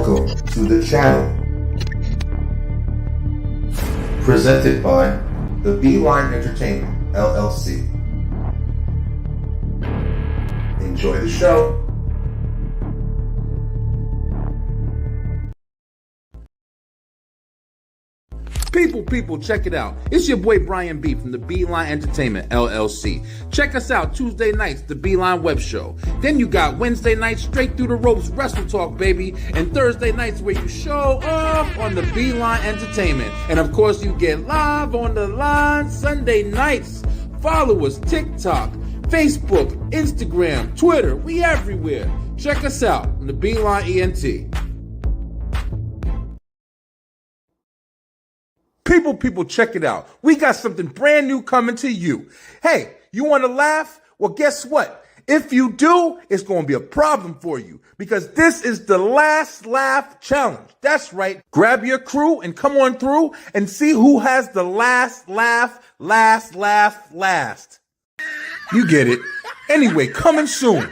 Welcome to the channel. Presented by the Beeline Entertainment, LLC. Enjoy the show. People, check it out. It's your boy Brian B from the Beeline Entertainment, LLC. Check us out Tuesday nights, the Beeline Web Show. Then you got Wednesday nights, Straight Through the Ropes Wrestle Talk, baby. And Thursday nights where you show up on the Beeline Entertainment. And of course, you get live on the line Sunday nights. Follow us TikTok, Facebook, Instagram, Twitter. We everywhere. Check us out on the Beeline ENT. People, check it out. We got something brand new coming to you. Hey, you want to laugh? Well, guess what? If you do, it's going to be a problem for you because this is the Last Laugh Challenge. That's right. Grab your crew and come on through and see who has the last laugh last. You get it. Anyway, coming soon.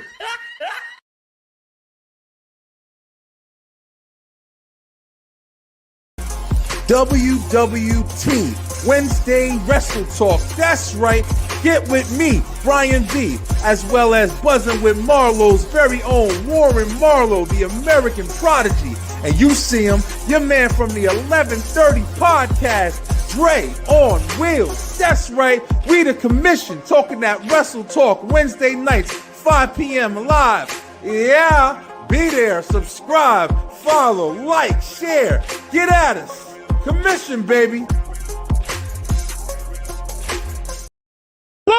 WWT, Wednesday Wrestle Talk. That's right. Get with me, Brian B, as well as buzzing with Marlowe's very own Warren Marlowe, the American prodigy. And you see him, your man from the 1130 podcast, Dre on Wheels. That's right. We the commission talking that Wrestle Talk Wednesday nights, 5 p.m. live. Yeah, be there, subscribe, follow, like, share. Get at us. Commission, baby. Look,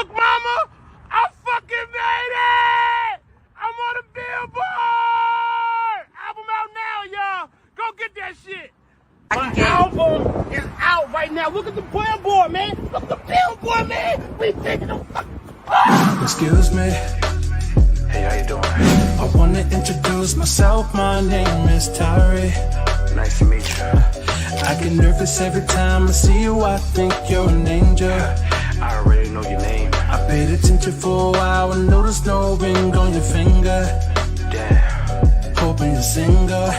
mama, I fucking made it! I'm on the Billboard! Album out now, y'all. Go get that shit. My album is out right now. Look at the Billboard, man. Look at the Billboard, man. We taking them. Excuse me. Hey, how you doing? I want to introduce myself. My name is Tyree. Nice to meet you. I get nervous every time I see you. I think you're an angel. I already know your name. I paid attention for a while and noticed no ring on your finger. Damn. Hoping you're single.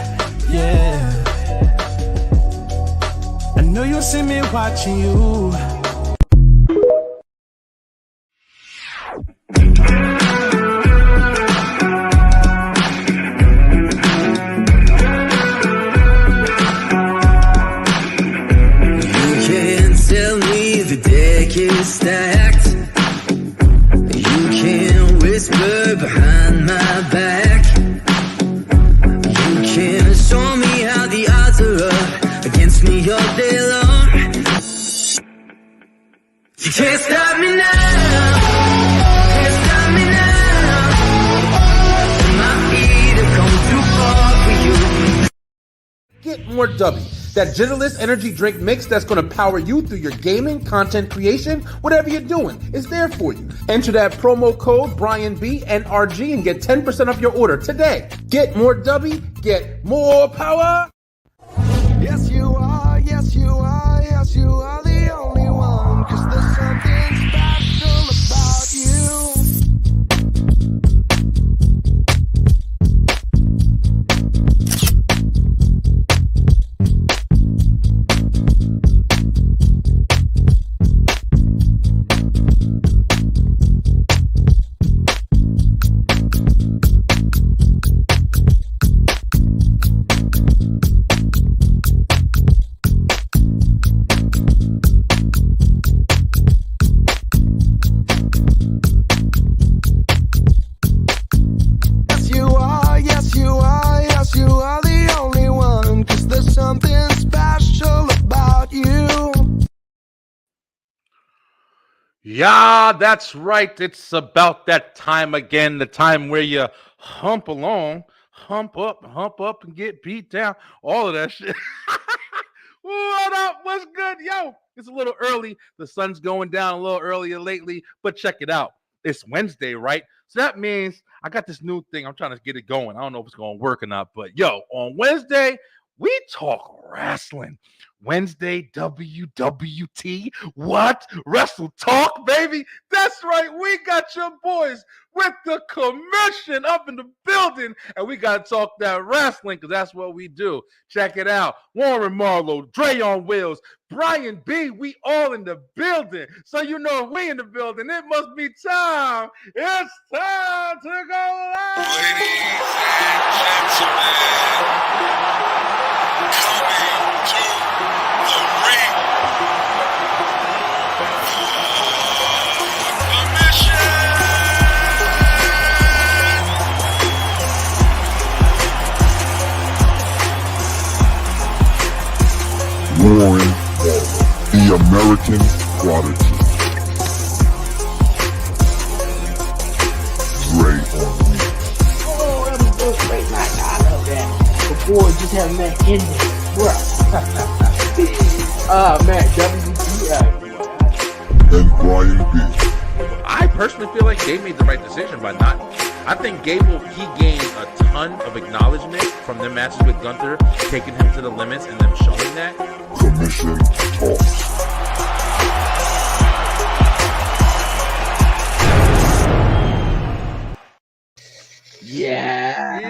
Yeah. I know you'll see me watching you. Stacked. You can whisper behind my back. You can show me how the odds are up against me all day long. You can't stop me now. Can't stop me now. My feet have come too far for you. Get more W. That Gentlest energy drink mix that's going to power you through your gaming, content creation, whatever you're doing, is there for you. Enter that promo code BrianB NRG and get 10% off your order today. Get more W, get more power. Yes, you are, yes, you are, yes, you are the only one. 'Cause there's something special about you. Yeah, that's right. It's about that time again, the time where you hump along, hump up, and get beat down. All of that shit. What up? What's good? Yo, it's a little early. The sun's going down a little earlier lately, but check it out. It's Wednesday, right? So that means I got this new thing. I'm trying to get it going. I don't know if it's going to work or not, but yo, on Wednesday, we talk wrestling. Wednesday, WWT. What? Wrestle Talk, baby? That's right. We got your boys with the commission up in the building, and we got to talk that wrestling because that's what we do. Check it out. Warren Marlowe, Dre on Wheels, Brian B. We all in the building. So you know if we in the building, it must be time. It's time to go live. Ladies and gentlemen, coming to the ring, Warren Marlowe, the American Prodigy. Dre on Wheels. Oh, that was a great night. I love that. The boys just having that ending. Man, WTF. And Brian B. I personally feel like they made the right decision by not. I think Gable, he gained a ton of acknowledgement from their matches with Gunther, taking him to the limits and them showing that. Commission Talks. Yeah.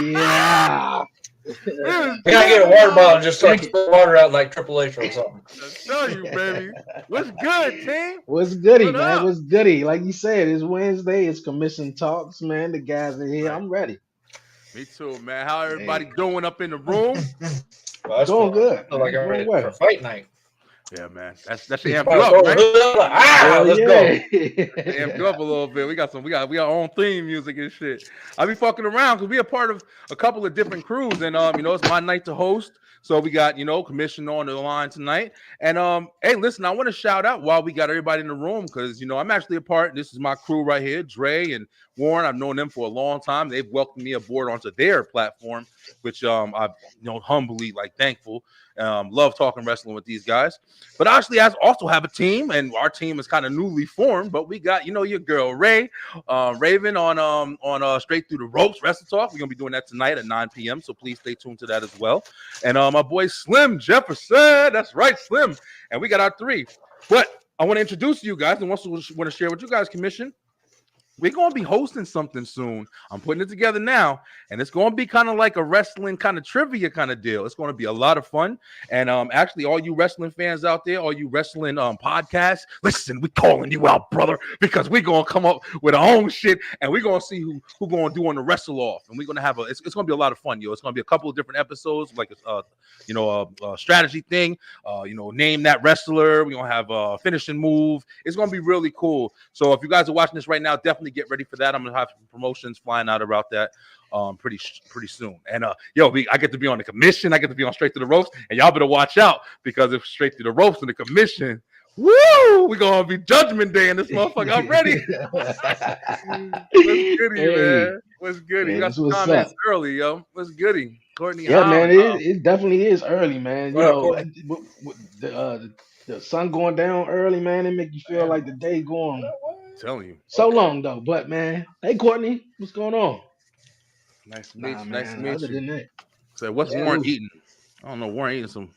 Yeah. I gotta get a water bottle and just start throwing water out like Triple H or something. I tell you, baby. What's good, team? What's goody, What man? up? What's goody? Like you said, it's Wednesday. It's commission talks, man. The guys are here. I'm ready. Me too, man. How everybody doing up in the room? Well, that's Doing cool. good. I feel like I'm ready Doing for well. fight night. Yeah, man. That's the amp you up, right? Hell Let's go. Amp you up a little bit. We got our own theme music and shit. I be fucking around because we a part of a couple of different crews, and it's my night to host. So we got, commission on the line tonight. And hey, listen, I want to shout out while we got everybody in the room because I'm actually a part. This is my crew right here, Dre and Warren. I've known them for a long time. They've welcomed me aboard onto their platform, which I'm humbly thankful. Love talking wrestling with these guys. But actually, I also have a team, and our team is kind of newly formed. But we got, your girl Ray, Raven on Straight Through the Ropes Wrestle Talk. We're gonna be doing that tonight at 9 p.m. So please stay tuned to that as well. And my boy Slim Jefferson, that's right, Slim. And we got our three. But I want to introduce you guys, and want to share with you guys, commission. We're going to be hosting something soon. I'm putting it together now, and it's going to be kind of like a wrestling kind of trivia kind of deal. It's going to be a lot of fun. And actually, all you wrestling fans out there, all you wrestling podcasts, listen, we calling you out, brother, because we're going to come up with our own shit, and we're going to see who going to do on the wrestle off. And we're going to have it's going to be a lot of fun, yo. It's going to be a couple of different episodes, like a strategy thing. Name that wrestler. We're going to have a finishing move. It's going to be really cool. So if you guys are watching this right now, definitely get ready for that. I'm gonna have some promotions flying out about that pretty soon. And I get to be on the commission. I get to be on Straight to the Ropes, and y'all better watch out because if Straight to the Ropes and the commission, woo, we're gonna be Judgment Day in this motherfucker. I'm ready. What's goody, man? What's goody? You got some comments early, yo. What's goody? Courtney, Yeah, man, it definitely is early, man. The sun going down early, man, it make you feel like the day going telling you so long though. But man, hey Courtney, what's going on? Nice to meet you. Man, Nice to meet other you. than that, So what's Warren eating? I don't know. Warren eating some.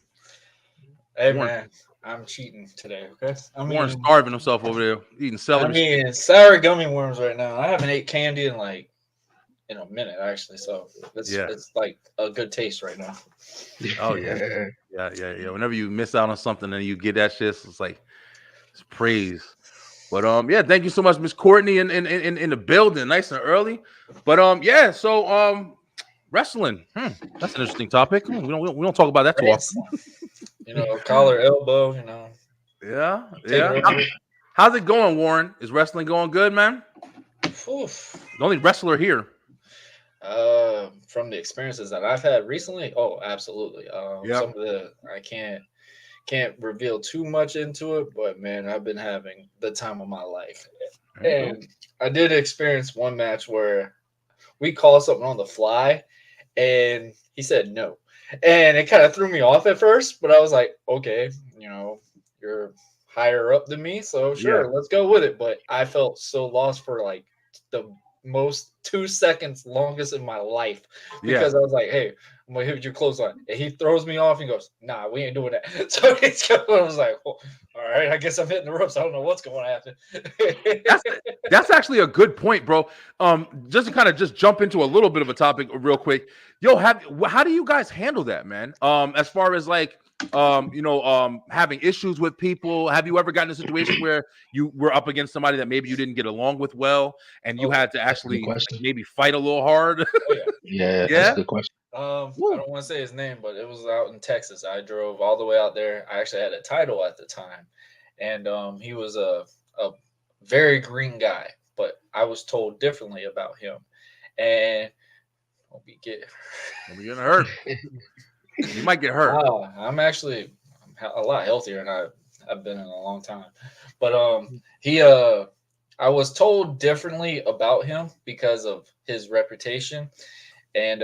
Hey, man, I'm cheating today, okay? Warren's starving himself over there, eating celery. Sour gummy worms right now. I haven't ate candy in a minute, actually. So it's like a good taste right now. Oh, yeah. Yeah. Whenever you miss out on something and you get that shit, it's like, it's praise. But thank you so much, Miss Courtney in the building, nice and early. But so wrestling, that's an interesting topic. We don't talk about that too often. Collar, elbow, Yeah. How's it going, Warren? Is wrestling going good, man? Oof. The only wrestler here. From the experiences that I've had recently, absolutely. Some of I can't reveal too much into it, but man, I've been having the time of my life. And I did experience one match where we called something on the fly and he said no. And it kind of threw me off at first, but I was like, okay, you're higher up than me, so sure, let's go with it. But I felt so lost for like the most 2 seconds longest in my life because I was like, hey, I'm gonna hit your clothesline. And he throws me off and goes, nah, we ain't doing that. So it's going, I was like, well, all right, I guess I'm hitting the ropes. I don't know what's going to happen. That's actually a good point, bro. Just to kind of just jump into a little bit of a topic real quick. Yo, how do you guys handle that, man? As far as like having issues with people, have you ever gotten a situation where you were up against somebody that maybe you didn't get along with well, and you had to actually maybe fight a little hard? Yeah, that's a good question. I don't want to say his name, but it was out in Texas. I drove all the way out there. I actually had a title at the time, and he was a very green guy, but I was told differently about him, and don't be getting hurt. You might get hurt. I'm actually a lot healthier than I've been in a long time. But I was told differently about him because of his reputation. And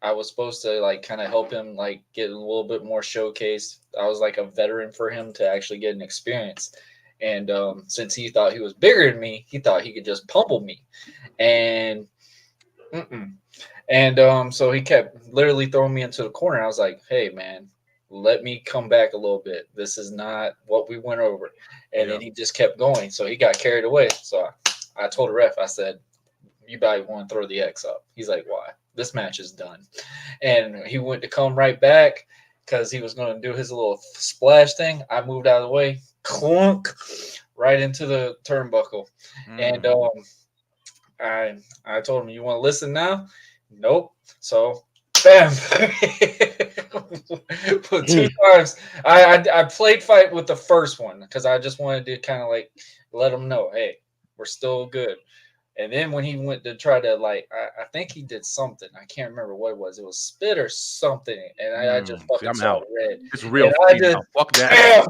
I was supposed to like kind of help him like get a little bit more showcased. I was like a veteran for him to actually get an experience. And since he thought he was bigger than me, he thought he could just pummel me. And so he kept literally throwing me into the corner. I was like, hey, man, let me come back a little bit. This is not what we went over. And then he just kept going. So he got carried away. So I told the ref, I said, you probably want to throw the X up. He's like, why? This match is done. And he went to come right back because he was going to do his little splash thing. I moved out of the way, clunk, right into the turnbuckle. And I told him, you want to listen now? Nope. So, bam. But 2 times. I played fight with the first one because I just wanted to kind of like let him know, hey, we're still good. And then when he went to try to like, I think he did something. I can't remember what it was. It was spit or something. And I just fucking saw red. It's real. Fuck that.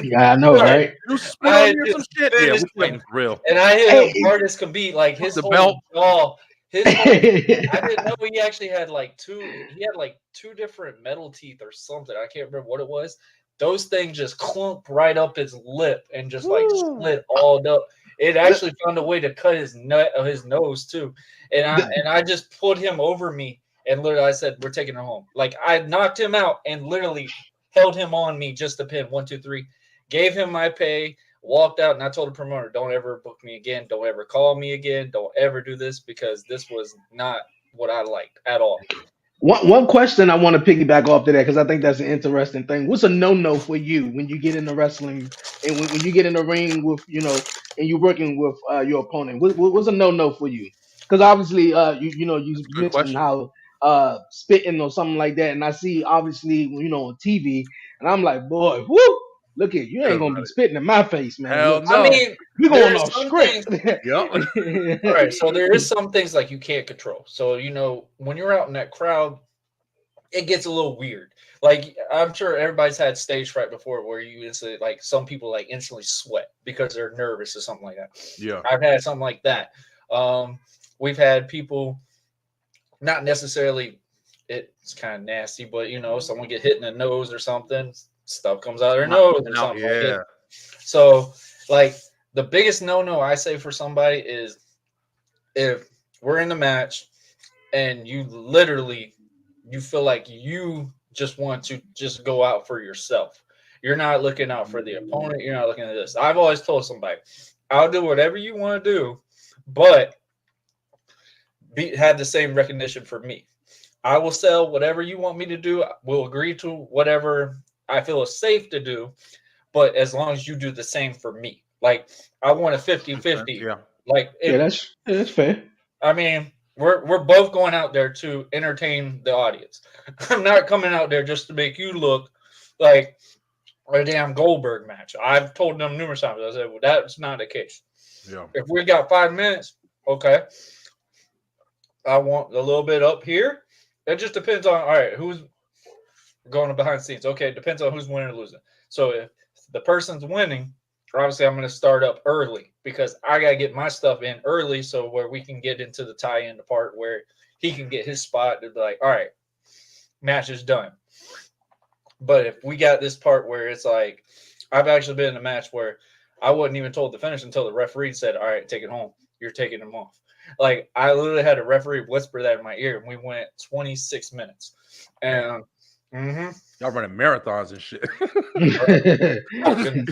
Yeah, I know, right? You spit on me or some shit. Yeah, we're real. And I hit him hard as can be. Like his whole belt. jaw. I didn't know he actually had like two different metal teeth or something. I can't remember what it was. Those things just clumped right up his lip and just like split all up. It actually found a way to cut his nose too. And I just put him over me and literally I said, we're taking him home. Like I knocked him out and literally held him on me just to pin 1, 2, 3, gave him my pay, walked out, and I told the promoter, don't ever book me again. Don't ever call me again. Don't ever do this because this was not what I liked at all. One question I want to piggyback off to that because I think that's an interesting thing. What's a no for you when you get into wrestling and when you get in the ring with and you're working with your opponent? What's a no for you? Because obviously you mentioned question. how spitting or something like that, and I see obviously on TV, and I'm like, boy, whoo, look at you ain't gonna be spitting in my face, man. Hell Look, no. I mean, you're going off script. All right, so there is some things like you can't control. So when you're out in that crowd, it gets a little weird. Like I'm sure everybody's had stage fright before, where you instantly like some people like instantly sweat because they're nervous or something like that. Yeah, I've had something like that. We've had people, not necessarily. It's kind of nasty, but someone get hit in the nose or something. Stuff comes out of their nose or something. Like that. So, like the biggest no I say for somebody is if we're in the match and you feel like you just want to just go out for yourself. You're not looking out for the opponent. You're not looking at this. I've always told somebody, I'll do whatever you want to do, but have the same recognition for me. I will sell whatever you want me to do. We'll agree to whatever I feel is safe to do, but as long as you do the same for me. Like I want a 50-50. Yeah. Like that's fair. I mean, we're both going out there to entertain the audience. I'm not coming out there just to make you look like a damn Goldberg match. I've told them numerous times. I said, well, that's not the case. Yeah. If we got 5 minutes, okay. I want a little bit up here. It just depends on, all right, who's going behind the scenes. Okay, it depends on who's winning or losing. So if the person's winning, obviously I'm going to start up early because I got to get my stuff in early so where we can get into the tie-in the part where he can get his spot to be like, all right, match is done. But if we got this part where it's like, I've actually been in a match where I wasn't even told to finish until the referee said, all right, take it home. You're taking him off. Like I literally had a referee whisper that in my ear, and we went 26 minutes. And Y'all running marathons and shit. oh goodness.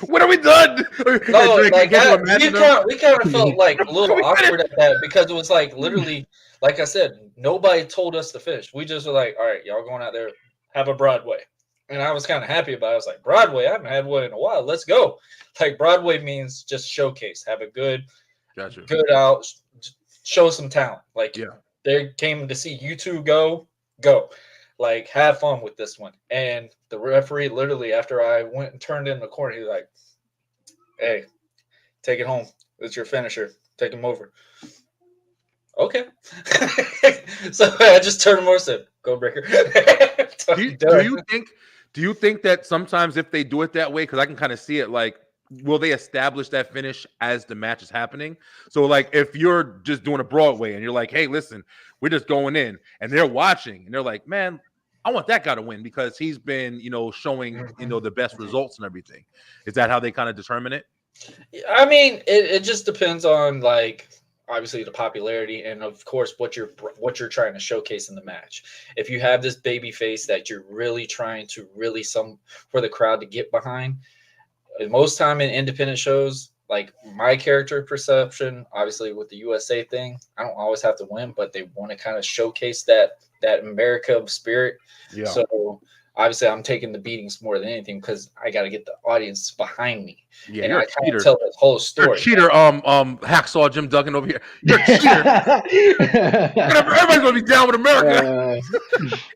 When are we done? No, Drake, like can you that, imagine them? we kind of felt like a little awkward at that because it was like literally, like I said, nobody told us to finish. We just were like, all right, y'all going out there, have a Broadway. And I was kind of happy about it. I was like, Broadway, I haven't had one in a while. Let's go. Like Broadway means just showcase, have a good out, show some talent. Like they came to see you two go. Like have fun with this one. And the referee literally, after I went and turned in the corner, he was like, hey, take it home. It's your finisher. Take him over. Okay. So I just turned him over and said, go breaker. Do you think that sometimes if they do it that way, because I can kind of see it, like, will they establish that finish as the match is happening? So, like, if you're just doing a Broadway and you're like, hey, listen, we're just going in, and they're watching, and they're like, man, I want that guy to win because he's been, showing, the best results and everything. Is that how they kind of determine it? I mean, it just depends on, like, obviously the popularity and of course what you're trying to showcase in the match. If you have this baby face that you're really trying to for the crowd to get behind, most time in independent shows, like my character perception, obviously with the USA thing, I don't always have to win, but they want to kind of showcase that America spirit. Yeah. So obviously I'm taking the beatings more than anything because I got to get the audience behind me. Yeah, and I kind of tell the whole story. You're a cheater, hacksaw Jim Duggan over here. You're a cheater. Everybody's gonna be down with America.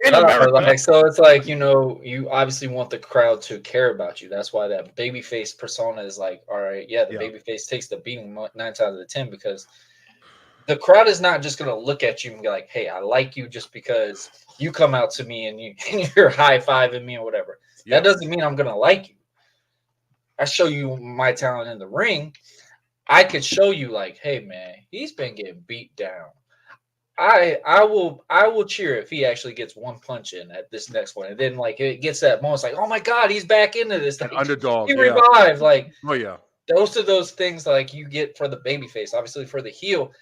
In America. Like, so it's like, you obviously want the crowd to care about you. That's why that babyface persona is like, all right, the babyface takes the beating 9 times out of 10 because the crowd is not just going to look at you and be like, hey, I like you just because you come out to me and you're high-fiving me or whatever. Yeah. That doesn't mean I'm going to like you. I show you my talent in the ring. I could show you like, hey, man, he's been getting beat down. I will cheer if he actually gets one punch in at this next one. And then, like, it gets that moment. It's like, oh, my God, he's back into this. Like, underdog. He revived. Like, oh, yeah. Those things, like, you get for the babyface. Obviously, for the heel,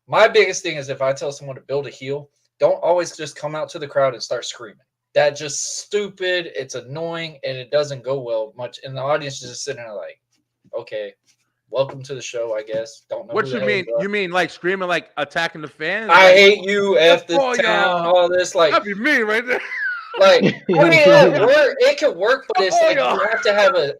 my biggest thing is if I tell someone to build a heel, don't always just come out to the crowd and start screaming. That's just stupid. It's annoying, and it doesn't go well much. And the audience is just sitting there like, okay, welcome to the show, I guess. Don't know what you mean. You mean like screaming, like attacking the fans? I hate you, F the town, all this. Like, that'd be me right there. Like, I mean, it could work, but it's like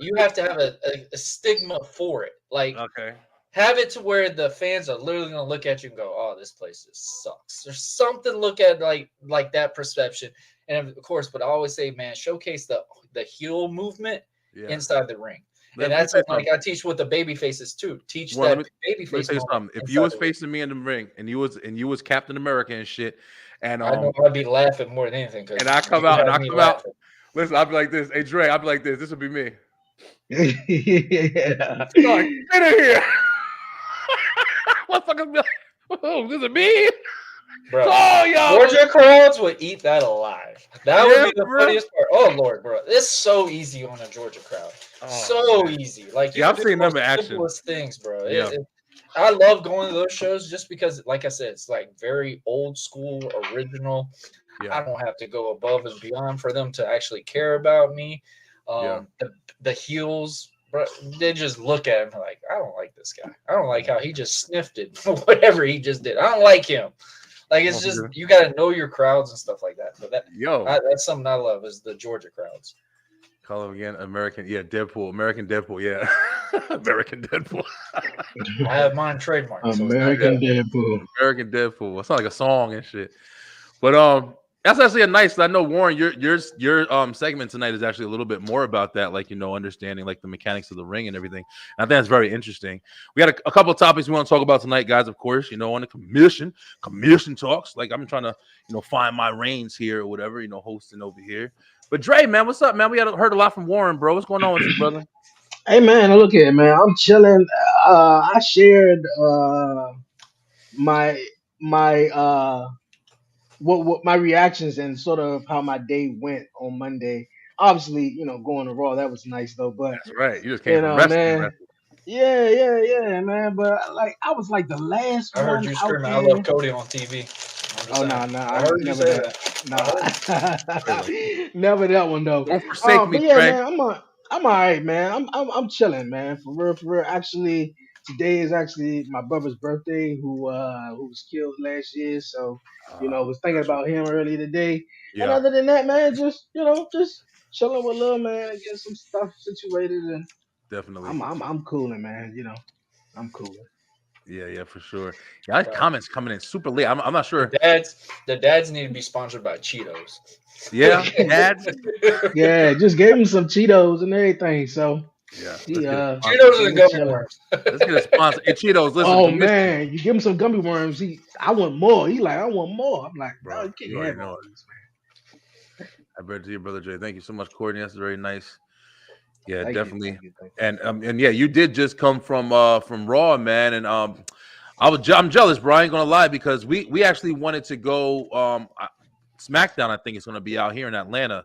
you have to have a stigma for it. Like, okay. Have it to where the fans are literally going to look at you and go, oh, this place just sucks. There's something to look at like that perception. And of course, but I always say, man, showcase the heel movement inside the ring. And that's like I teach with the baby faces too. Teach that baby face. If you was facing me in the ring and you was Captain America and shit, and I know I'd be laughing more than anything. And I come out. Listen, I'd be like this. Hey Dre, I'd be like this. This would be me. Yeah. Like, get in here. Oh, this is me. Bro, Georgia crowds would eat that alive. That would be the funniest part. Oh Lord, bro, it's so easy on a Georgia crowd. So easy. Like, I've seen them in action. Simplest things, bro. I love going to those shows just because, like I said, it's like very old school, original. I don't have to go above and beyond for them to actually care about me. The heels, bro, they just look at him like, I don't like this guy. I don't like how he just sniffed it, whatever he just did. I don't like him. Like, it's just, you got to know your crowds and stuff like that. But that's something I love is the Georgia crowds. Call him again, American Deadpool, American Deadpool, American Deadpool. I have mine trademarked. American Deadpool. American Deadpool. It's not like a song and shit. But that's actually a nice. I know, Warren, your segment tonight is actually a little bit more about that, like, understanding like the mechanics of the ring and everything. And I think that's very interesting. We got a couple of topics we want to talk about tonight, guys. Of course, on the commission talks. Like, I'm trying to find my reins here or whatever, hosting over here. But Dre, man, what's up, man? We heard a lot from Warren, bro. What's going on with you, brother? Hey, man, look here, man. I'm chilling. I shared my what my reactions and sort of how my day went on Monday. Obviously, going to Raw, that was nice though. But that's right. You just came from wrestling. Yeah, man. But like, I was like the last I heard one you out screaming, "I there. love Cody" on TV. I'm just Oh saying. no, I I heard you never say that. that. No, never that one though. Don't forsake But me, yeah, Craig. man, I'm all right, man. I'm chilling, man. For real, for real. Actually, today is actually my brother's birthday, who was killed last year. So, was thinking Gotcha. about him earlier today. And Yeah, other than that, man, just chilling with little man, getting some stuff situated, and definitely. I'm cooling, man. I'm cooling. Yeah, for sure. Yeah, comments coming in super late. I'm not sure. The dads need to be sponsored by Cheetos. Yeah, ads. Yeah, just gave him some Cheetos and everything. So Yeah, he let's get a sponsor. Cheetos and he gummy chilling. worms. Let's get a sponsor. Hey, Cheetos, listen, Oh don't miss me, man, you give him some gummy worms. I want more. He like, I want more. I'm like, no, bro. you can't You already have know all it. these, Happy birthday to your brother Jay. Thank you so much, Courtney. That's very nice. Yeah, man. definitely. Thank you. And yeah, you did just come from Raw, man, and I'm jealous, bro. I ain't gonna lie, because we actually wanted to go SmackDown. I think it's gonna be out here in Atlanta,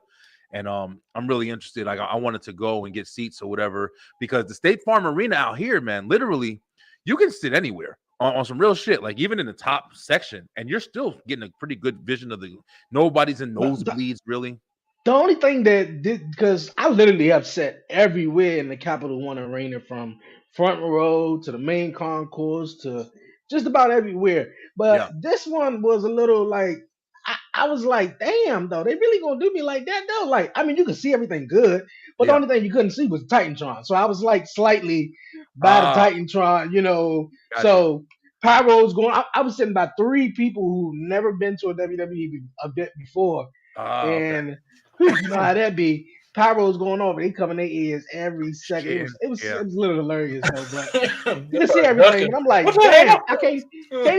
and I'm really interested. Like I wanted to go and get seats or whatever, because the State Farm Arena out here, man, literally you can sit anywhere on some real shit, like even in the top section, and you're still getting a pretty good vision of the. Nobody's in But nosebleeds, really. the only thing that did, because I literally have sat everywhere in the Capital One Arena, from front row to the main concourse to just about everywhere. Yeah, But this one was a little like, I was like, damn, though, they really gonna do me like that, though? Like, I mean, you can see everything good, but the yeah. only thing you couldn't see was Titantron. So I was like slightly by the Ah, Titantron. gotcha. So Pyro's going. I was sitting by three people who never been to a WWE event before, Ah, okay. and you know how that be. Pyro's going over. They coming their ears every second. Shit. It was Yeah. a little hilarious though, but you They can see started everything. ducking. And I'm like, What the damn, hell? I can't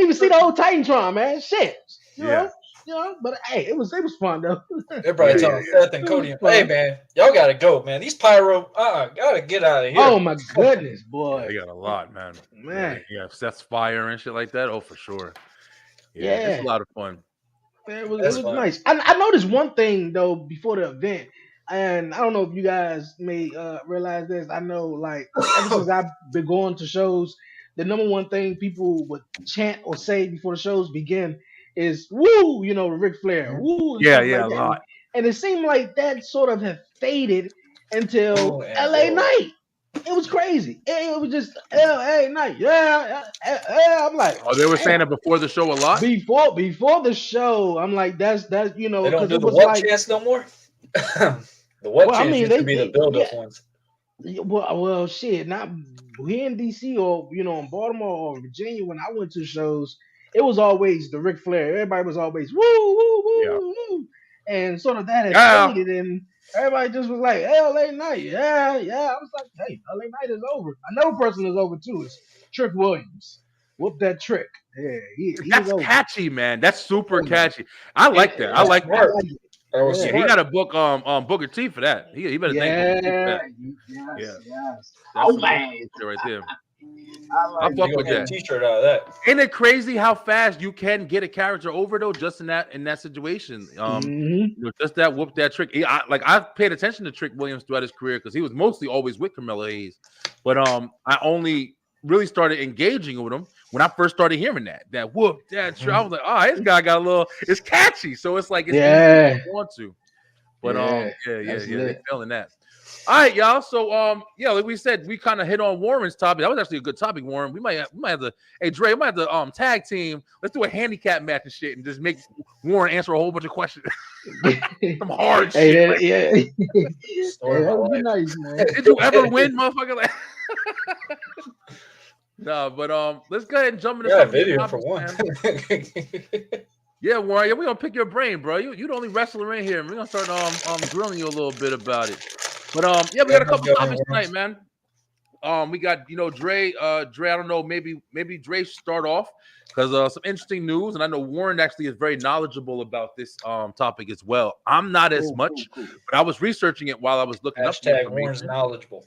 even see the old Titantron, man. Shit, you Yeah. know. But hey, it was fun though. They're probably Yeah, telling Seth and It Cody, was fun. "Hey man, y'all gotta go, man. These pyro, gotta get out of here." Oh my goodness, Yeah, boy, they got a lot, man. man. Yeah, Seth's fire and shit like that. Oh, for sure. Yeah, Yeah. it's a lot of fun. It That's was fun. nice. I noticed one thing though before the event, and I don't know if you guys may realize this. I know, like, ever since I've been going to shows, the number one thing people would chant or say before the shows begin is "Woo!" Ric Flair, "Woo!" and Yeah, stuff yeah, like a that. lot. And it seemed like that sort of had faded until Ooh, and LA whoa. Night. It was crazy. It was just LA Night. Yeah. I'm like, Oh, they were damn. saying it before the show a lot. Before the show, I'm like, that's They don't because do it the was what like, chance no more. The what well, I chance mean, used to be the build-up yeah, ones. well, shit, not here in DC or in Baltimore or Virginia. When I went to shows, it was always the Ric Flair. Everybody was always woo woo Yeah. woo woo, and sort of that had Yeah. faded, and everybody just was like, LA Night, yeah. I was like, hey, LA Night is over. Another person is over too. Is Trick Williams. Whoop that trick. Yeah, he's That's over. catchy, man. That's super Oh, man. catchy. I like that. I Yeah, like I that. like it. That was Yeah. Yeah, he smart. got to book Booker T for that. He better thank Booker T for Yeah, that. yes. That's Oh some man, shit right there. I I like fuck You with gonna get that. a T-shirt out of that? Ain't it crazy how fast you can get a character over though, just in that situation? Just that whoop that trick. I've paid attention to Trick Williams throughout his career because he was mostly always with Carmelo Hayes, but I only really started engaging with him when I first started hearing that whoop that trick. I was like, oh, this guy got a little. It's catchy, so it's like it's easy Yeah. if you want to. But that's they lit. feeling that. All right, y'all. So like we said, we kind of hit on Warren's topic. That was actually a good topic, Warren. We might have to. Hey, Dre, we might have to tag team. Let's do a handicap match and shit, and just make Warren answer a whole bunch of questions. Some hard Hey, shit. that, yeah. Story Hey, of my that would be life. nice, man. Did you ever win, motherfucker? Like, no, but let's go ahead and jump into Yeah, some of these video for topics, one. man. Yeah, Warren, we're gonna pick your brain, bro. You the only wrestler in here, and we're gonna start grilling you a little bit about it. But we got a couple topics tonight, man. We got Dre. I don't know, maybe Dre start off because some interesting news, and I know Warren actually is very knowledgeable about this topic as well. I'm not as much, but I was researching it while I was looking up the Hashtag information. Warren's knowledgeable.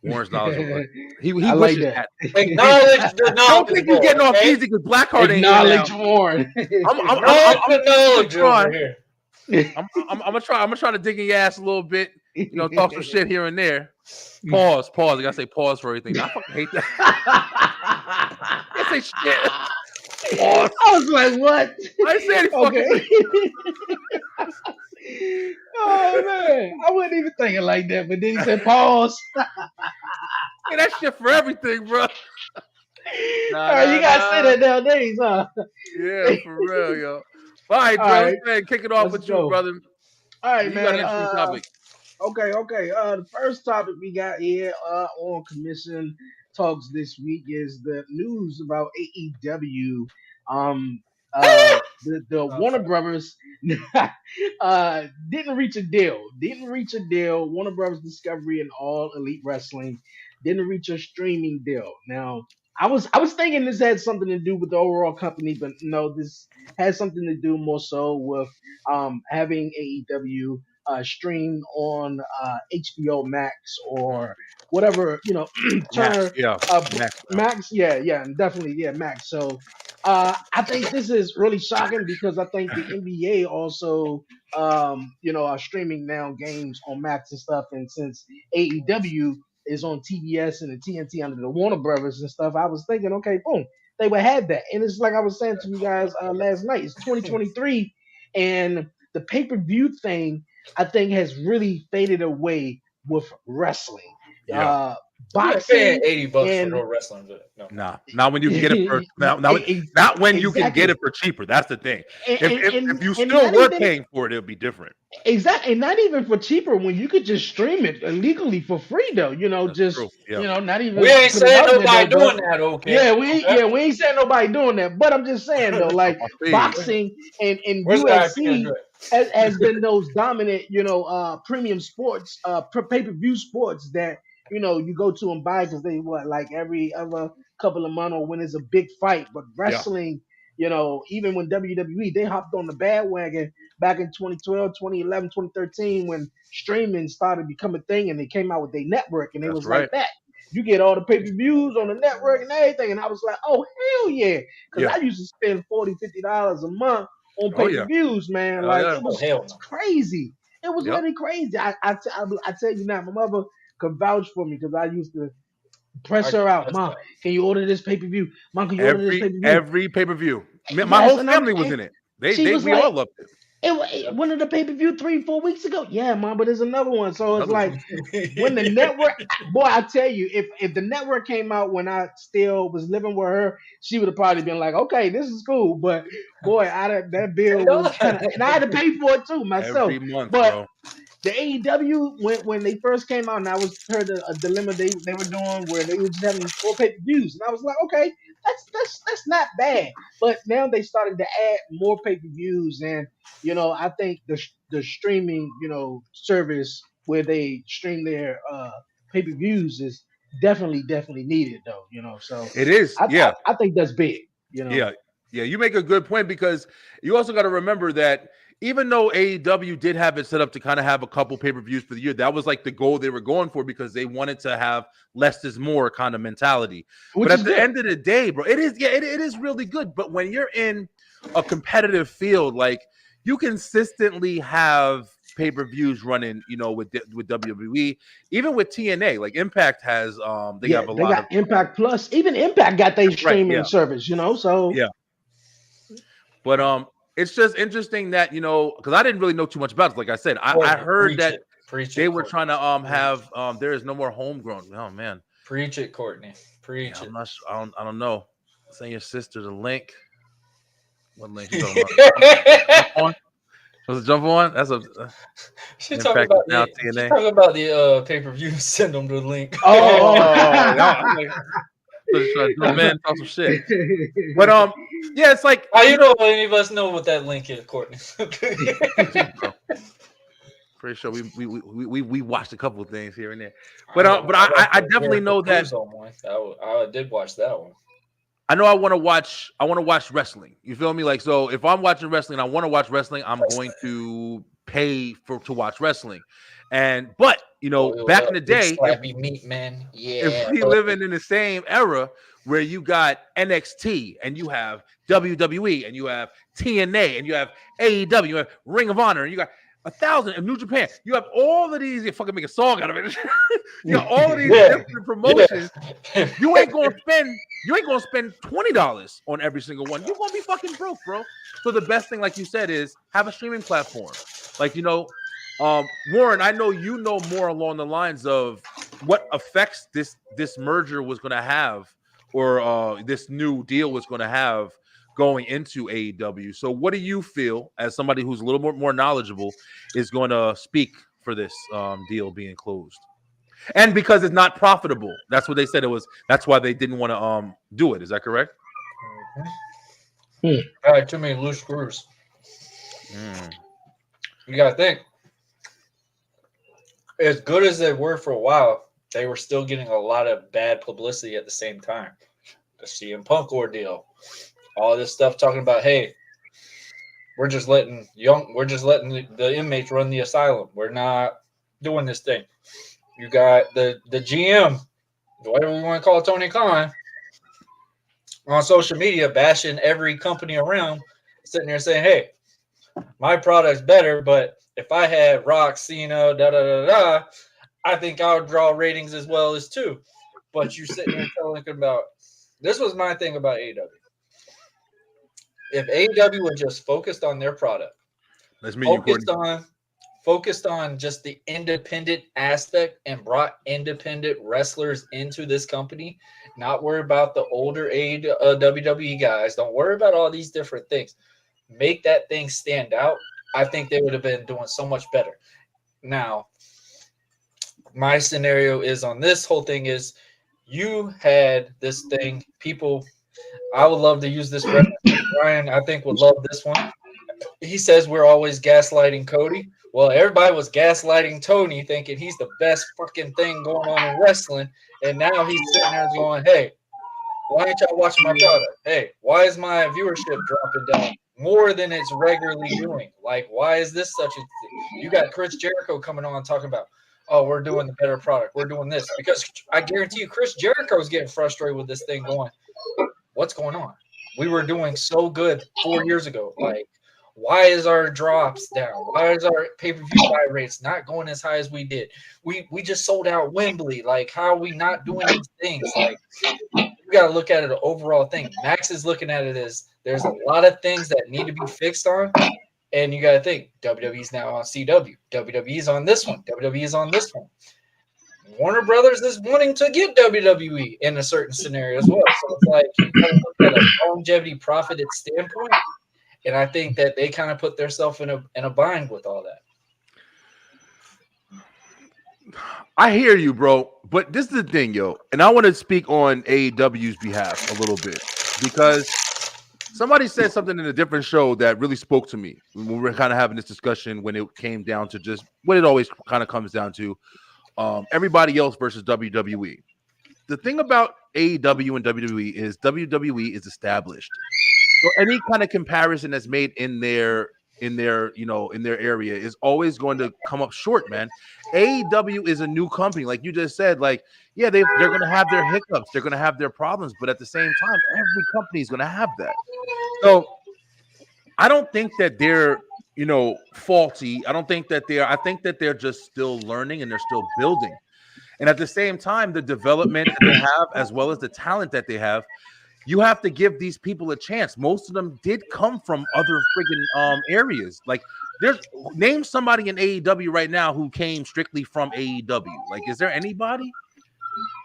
Warren's knowledgeable. He I like wishes that. that. Acknowledge the I don't think he's knowledgeable. getting off okay? easy because Blackheart ain't here now. Acknowledge Warren. Acknowledge the knowledge over here. I'm gonna try to dig in your ass a little bit, talk some shit here and there. Pause. I gotta say pause for everything. I fucking hate that. I say shit. Pause. I was like, what? I ain't say any fucking Okay. Oh man, I wasn't even thinking like that, but then he said pause. Hey, that shit for everything, bro. You gotta say that nowadays, huh? Yeah, for real, yo. All right, bro. All right. Man, kick it off Let's with you, go. brother. All right, You man. got an interesting topic. Okay. The first topic we got here on commission talks this week is the news about AEW. The Warner Brothers didn't reach a deal. Warner Brothers Discovery and All Elite Wrestling didn't reach a streaming deal. Now, I was thinking this had something to do with the overall company, but no, this has something to do more so with having AEW stream on HBO Max or whatever, Turner. Max, yeah, definitely, Max. So I think this is really shocking because I think the NBA also, are streaming now games on Max and stuff, and since AEW is on TBS and the TNT under the Warner Brothers and stuff, I was thinking, okay, boom, they would have that. And it's like I was saying to you guys last night, it's 2023, and the pay-per-view thing, I think, has really faded away with wrestling. Yeah. Boxing, $80 for no wrestling. No. Nah, not when you can get it for not when you can get it for cheaper. That's the thing. If you still were paying for it, it'll be different. Exactly, and not even for cheaper when you could just stream it illegally for free though. Not even. We ain't saying nobody doing that, okay? Yeah, we ain't saying nobody doing that. But I'm just saying though, like boxing and UFC has been those dominant, premium sports, pay-per-view sports that you go to and buy because they like every other couple of months or when there's a big fight. But wrestling, even when WWE, they hopped on the bandwagon back in 2012, 2011, 2013 when streaming started becoming a thing and they came out with their network and it was like that. You get all the pay-per-views on the network and everything. And I was like, oh, hell yeah. Because I used to spend $40, $50 a month on pay-per-views, man. It was crazy. It was really crazy. I tell you now, my mother could vouch for me because I used to press her out. Mom, can you order this pay-per-view? Mom, can you order this pay-per-view? Every pay-per-view. My whole family was in it. We all loved it. One of the pay-per-view 3-4 weeks ago. Yeah, Mom, but there's another one. So it's like when the network, boy, I tell you, if the network came out when I still was living with her, she would have probably been like, okay, this is cool. But boy, that bill was kind of, and I had to pay for it too myself. Every month, bro. The AEW, when they first came out, and I heard a dilemma they were doing where they were just having 4 pay-per-views, and I was like, okay, that's not bad. But now they started to add more pay-per-views, and I think the streaming service where they stream their pay-per-views is definitely needed though. So it is. I think that's big. Yeah. You make a good point because you also got to remember that. Even though AEW did have it set up to kind of have a couple pay-per-views for the year, that was like the goal they were going for because they wanted to have less is more kind of mentality. But at the end of the day, bro, it is really good. But when you're in a competitive field, like you consistently have pay-per-views running, with WWE, even with TNA, like Impact has they have a lot of Impact Plus. Even Impact got their streaming service, so But it's just interesting that because I didn't really know too much about it. Like I said, I heard that they were trying to have there is no more homegrown. Oh man, preach it, Courtney. Preach it. I'm not sure. I don't know. Send your sister the link. What link? You talking about? Was it jump on? That's a. She's talking about TNA. Talking about the pay-per-view. Send them the link. Man, talk some shit. But it's like you know, any of us know what that link is, Courtney. Pretty sure we watched a couple of things here and there. But I definitely know that I did watch that one. I know I want to watch wrestling. You feel me? Like, so if I'm watching wrestling, I want to watch wrestling, I'm going to pay to watch wrestling. But back in the day, meat man. Yeah, if we living in the same era where you got NXT and you have WWE and you have TNA and you have AEW, you have Ring of Honor and you got 1,000 in New Japan. You have all of these. You fucking make a song out of it. You got all of these different promotions. You ain't gonna spend $20 on every single one. You're gonna be fucking broke, bro. So the best thing, like you said, is have a streaming platform. Like, Warren, I know you know more along the lines of what effects this merger was gonna have, or this new deal was gonna have going into AEW. So what do you feel, as somebody who's a little more knowledgeable, is going to speak for this deal being closed? And because it's not profitable, that's what they said it was. That's why they didn't want to do it. Is that correct? All right, too many loose screws. You gotta think. As good as they were for a while, they were still getting a lot of bad publicity at the same time. The CM Punk ordeal. All this stuff talking about, hey, we're just letting the inmates run the asylum. We're not doing this thing. You got the GM, whatever we want to call Tony Khan, on social media bashing every company around, sitting there saying, hey, my product's better, but if I had Rock, Cena, I think I would draw ratings as well as too. But you're sitting there telling about, this was my thing about AEW. If AEW was just focused on their product, focused on just the independent aspect and brought independent wrestlers into this company, not worry about the older WWE guys, don't worry about all these different things, make that thing stand out, I think they would have been doing so much better. Now, my scenario is on this whole thing is you had this thing, people, I would love to use this reference. Brian, I think, would love this one. He says we're always gaslighting Cody. Well, everybody was gaslighting Tony, thinking he's the best fucking thing going on in wrestling. And now he's sitting there going, hey, why ain't y'all watching my product? Hey, why is my viewership dropping down more than it's regularly doing? Like, why is this such a thing? You got Chris Jericho coming on talking about, oh, we're doing the better product. We're doing this. Because I guarantee you, Chris Jericho is getting frustrated with this thing going, what's going on? We were doing so good 4 years ago. Like, why is our drops down? Why is our pay-per-view buy rates not going as high as we did? We just sold out Wembley. Like, how are we not doing these things? Like, you got to look at it an overall thing. Max is looking at it as there's a lot of things that need to be fixed on. And you got to think, WWE's now on CW. WWE's on this one. WWE's on this one. Warner Brothers is wanting to get WWE in a certain scenario as well. So it's like you got to look at a longevity profited standpoint. And I think that they kind of put themselves in a bind with all that. I hear you, bro. But this is the thing, yo. And I want to speak on AEW's behalf a little bit because somebody said something in a different show that really spoke to me when we were kind of having this discussion when it came down to just what it always kind of comes down to. Everybody else versus WWE. The thing about AEW and WWE is established. So any kind of comparison that's made in their area is always going to come up short, man. AEW is a new company, like you just said. Like, yeah, they're going to have their hiccups, they're going to have their problems, but at the same time, every company is going to have that. So I don't think that they're faulty. I think that they're just still learning and they're still building. And at the same time, the development that they have, as well as the talent that they have, you have to give these people a chance. Most of them did come from other friggin' areas. Like, name somebody in AEW right now who came strictly from AEW. Like, is there anybody?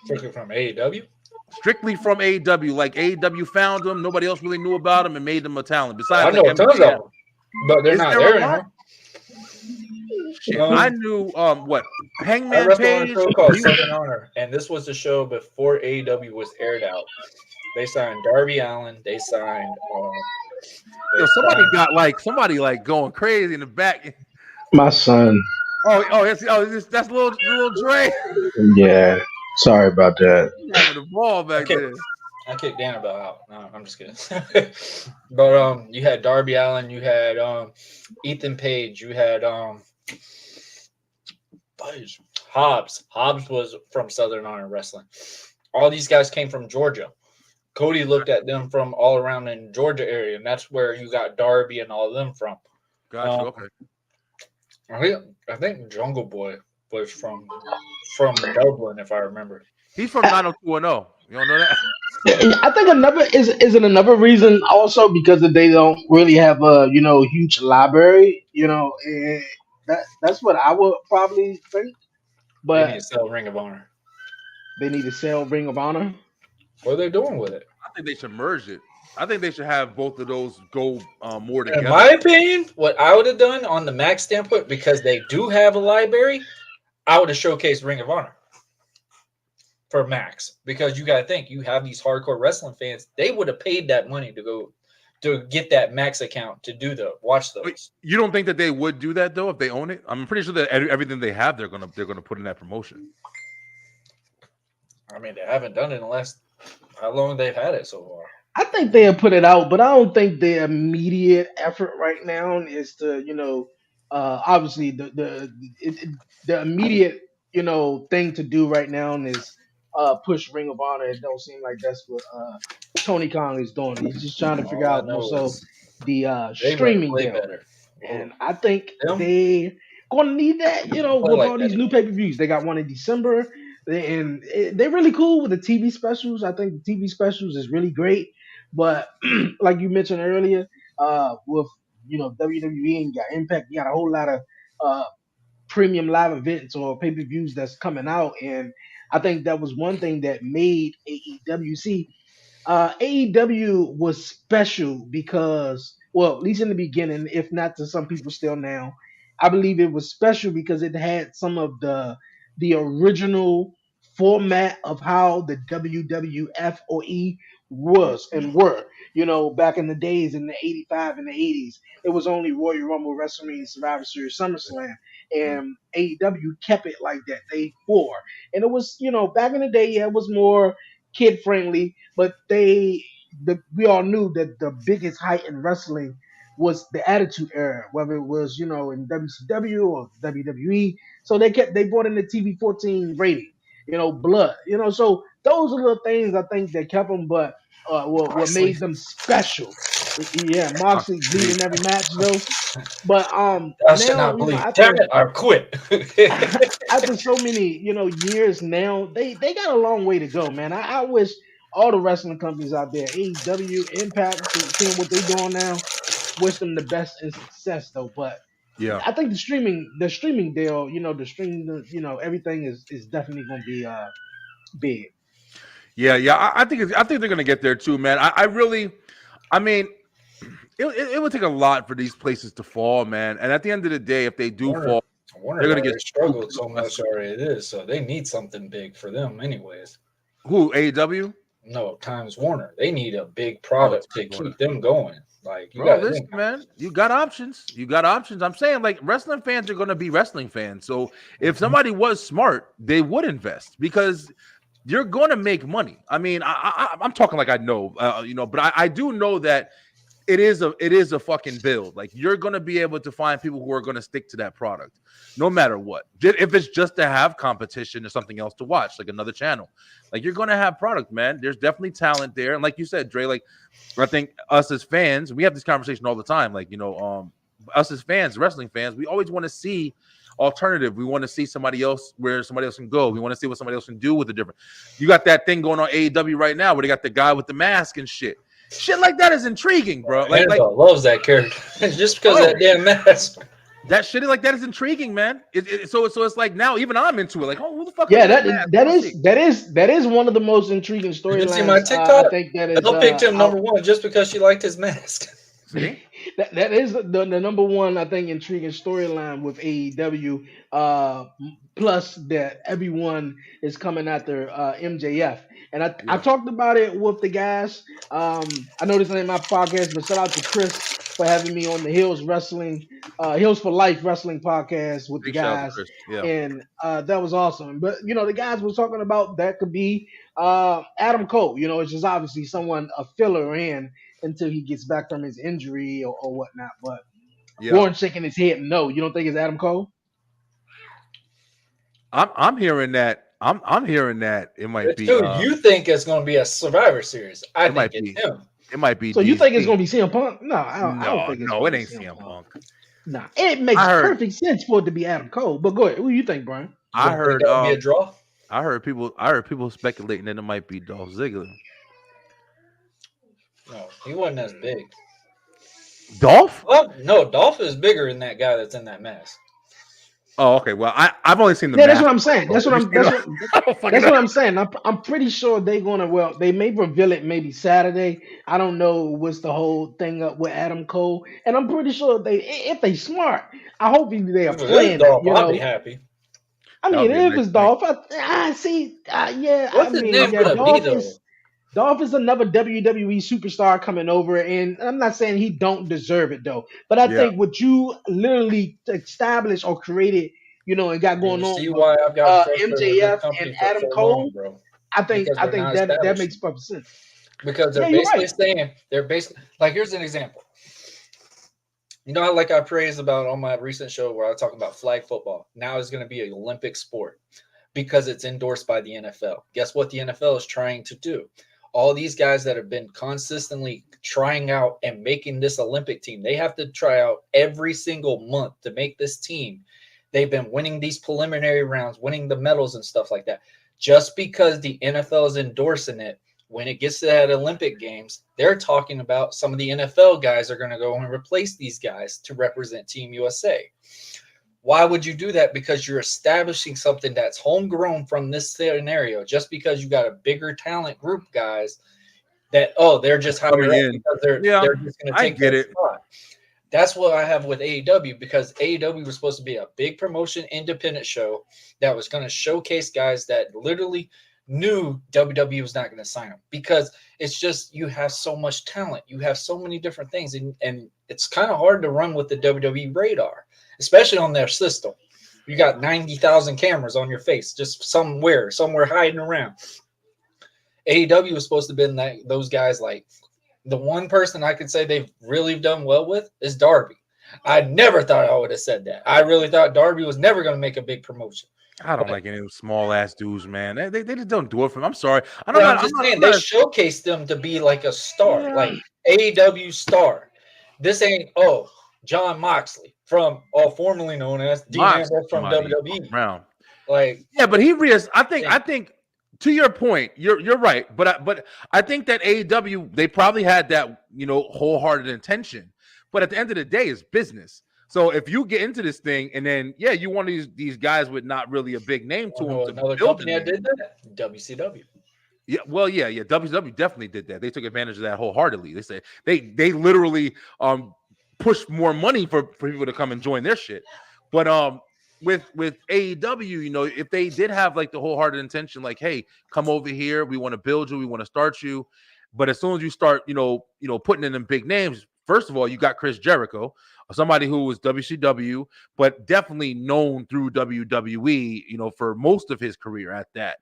Strictly from AEW? Strictly from AEW. Like, AEW found them. Nobody else really knew about them and made them a talent. Besides, I know tons of them, but they're not there anymore. Shit, I knew Hangman I wrestled Page. on a show called Southern Honor, and this was the show before AEW was aired out. They signed Darby Allin. They signed. Somebody going crazy in the back. My son. That's little Dre. Yeah, sorry about that. Having the ball back there. I kicked Annabelle out. No, I'm just kidding. But you had Darby Allin, you had Ethan Page, you had Hobbs. Hobbs was from Southern Honor Wrestling. All these guys came from Georgia. Cody looked at them from all around in Georgia area, and that's where you got Darby and all of them from. Gotcha. Okay. I think Jungle Boy was from Dublin, if I remember. He's from 90210. You don't know that? I think another is it another reason also because they don't really have a huge library. That's what I would probably think. They need But to sell Ring of Honor. they need to sell Ring of Honor. What are they doing with it? I think they should merge it. I think they should have both of those go more In together. my opinion, what I would have done on the Max standpoint, because they do have a library, I would have showcased Ring of Honor for Max. Because you got to think, you have these hardcore wrestling fans. They would have paid that money to get that Max account to watch those. You don't think that they would do that though if they own it? I'm pretty sure that everything they have, they're gonna put in that promotion. I mean, they haven't done it unless how long they've had it so far. I think they'll put it out, but I don't think the immediate effort right now is to, obviously the immediate, thing to do right now is push Ring of Honor. It don't seem like that's what Tony Khan is doing. He's just trying to figure All I out know also is the they run streaming way deal, better. and I think Them? they're gonna need that. Play With like all these that. new pay-per-views, they got one in December, and they're really cool with the TV specials. I think the TV specials is really great. But like you mentioned earlier, with WWE and you got Impact, you got a whole lot of premium live events or pay-per-views that's coming out, and I think that was one thing that made AEW. See, AEW was special because, well, at least in the beginning, if not to some people still now, I believe it was special because it had some of the original format of how the WWF or E was and were. Back in the days in the 85 and the 80s, it was only Royal Rumble, WrestleMania, Survivor Series, SummerSlam, and AEW kept it like that. They four, and it was back in the day, yeah, it was more kid friendly, but we all knew that the biggest height in wrestling was the Attitude Era, whether it was in WCW or WWE. So they brought in the TV-14 rating, blood, So those are the things I think that kept them, but what made them special. Yeah, Moxley bleeding every match though. But I should now not believe. after Damn it! I quit. after so many years now, they got a long way to go, man. I wish all the wrestling companies out there, AEW, Impact, seeing what they're doing now, wish them the best in success though. But Yeah. I think the streaming deal, the streaming, everything is definitely gonna be big. Yeah. I think they're gonna get there too, man. I mean, it would take a lot for these places to fall, man. And at the end of the day, if they do fall, Warner they're gonna already get struggled so much already. It is so they need something big for them, anyways. who AEW? No, Times Warner. They need a big product to Times Warner. keep them going. Like you Bro, got listen, man, you got options. I'm saying, like, wrestling fans are going to be wrestling fans. So if somebody was smart, they would invest because you're going to make money. I mean, I'm talking like I know, but I do know that it is a fucking build. Like, you're going to be able to find people who are going to stick to that product no matter what. If it's just to have competition or something else to watch, like another channel, like, you're going to have product, man. There's definitely talent there. And like you said, Dre, like, I think us as fans, we have this conversation all the time. Like, us as fans, wrestling fans, we always want to see alternative. We want to see somebody else where somebody else can go. We want to see what somebody else can do with the different. You got that thing going on AEW right now where they got the guy with the mask and shit. Shit like that is intriguing, bro. Like loves that character just because of that damn mask. That shit like that is intriguing, man. So it's like now even I'm into it. Like, oh, who the fuck? Yeah, that is one of the most intriguing storylines. You see my TikTok? I think that is. They'll pick him number one just because she liked his mask. See? That is the number one, I think, intriguing storyline with AEW. Plus that everyone is coming after MJF. And I talked about it with the guys. I know this ain't my podcast, but shout out to Chris for having me on the Hills for Life Wrestling podcast with the guys. Yeah. And that was awesome. But, the guys were talking about that could be Adam Cole. It's just obviously someone, a filler in until he gets back from his injury or whatnot. But Warren shaking his head no. You don't think it's Adam Cole? I'm hearing that. I'm hearing that it might be. Dude, you think it's going to be a Survivor Series? I think it's him. It might be. So you think it's going to be CM Punk? No, I don't think it's it ain't CM Punk. Nah, it makes I heard perfect sense for it to be Adam Cole. But go ahead. What do you think, Brian? You I don't think heard that would be a draw? I heard people speculating that it might be Dolph Ziggler. No, he wasn't as big. Dolph? Well, no, Dolph is bigger than that guy that's in that mask. Oh, okay. Well, I've only seen the Yeah, that's mask. what I'm saying. That's what I'm. That's what. I don't fucking That's know. what I'm saying. I'm pretty sure they're gonna. Well, they may reveal it maybe Saturday. I don't know what's the whole thing up with Adam Cole, and I'm pretty sure if they smart, I hope they are If it is playing it. Dolph, You I'll be know, happy. I That would mean, be a if nice it's Dolph, I see. Yeah, I What's his mean, name yeah, gonna be though? Dolph is another WWE superstar coming over, and I'm not saying he don't deserve it though, but I Yeah. think what you literally established or created, and got Do going you on see with why I've gotten frustrated with this MJF and company for Adam so Cole, long, bro? I think Because they're not that established. makes perfect sense. Because Yeah, they're you're basically right. saying like here's an example. You know, like I praised about on my recent show where I talk about flag football. Now it's going to be an Olympic sport because it's endorsed by the NFL. Guess what the NFL is trying to do? All these guys that have been consistently trying out and making this Olympic team, they have to try out every single month to make this team. They've been winning these preliminary rounds, winning the medals and stuff like that. Just because the NFL is endorsing it, when it gets to that Olympic Games, they're talking about some of the NFL guys are going to go and replace these guys to represent Team USA. Why would you do that? Because you're establishing something that's homegrown from this scenario. Just because you got a bigger talent group, guys, that they're just higher up because they're just going to take that spot. That's what I have with AEW, because AEW was supposed to be a big promotion independent show that was going to showcase guys that literally knew WWE was not going to sign them, because it's just you have so much talent. You have so many different things, and it's kind of hard to run with the WWE radar, especially on their system. You got 90,000 cameras on your face, just somewhere hiding around. AEW was supposed to have been those guys. Like, the one person I could say they've really done well with is Darby. I never thought I would have said that. I really thought Darby was never going to make a big promotion. I don't like any of those small ass dudes, man. They just don't do it for me. I'm sorry. I'm just saying they showcased them to be like a star, like AEW star. This ain't John Moxley formerly known as Dean Ambrose from WWE. Brown. Like, yeah, but I think to your point, you're right. But I think that AEW, they probably had that wholehearted intention. But at the end of the day, it's business. So if you get into this thing and then you want these guys with not really a big name to them, another company that did that, WCW. Yeah, well, yeah. WCW definitely did that. They took advantage of that wholeheartedly. They said they literally pushed more money for people to come and join their shit. But with AEW, if they did have like the wholehearted intention, like, hey, come over here, we want to build you, we want to start you. But as soon as you start, putting in them big names, first of all, you got Chris Jericho, somebody who was WCW, but definitely known through WWE, for most of his career at that.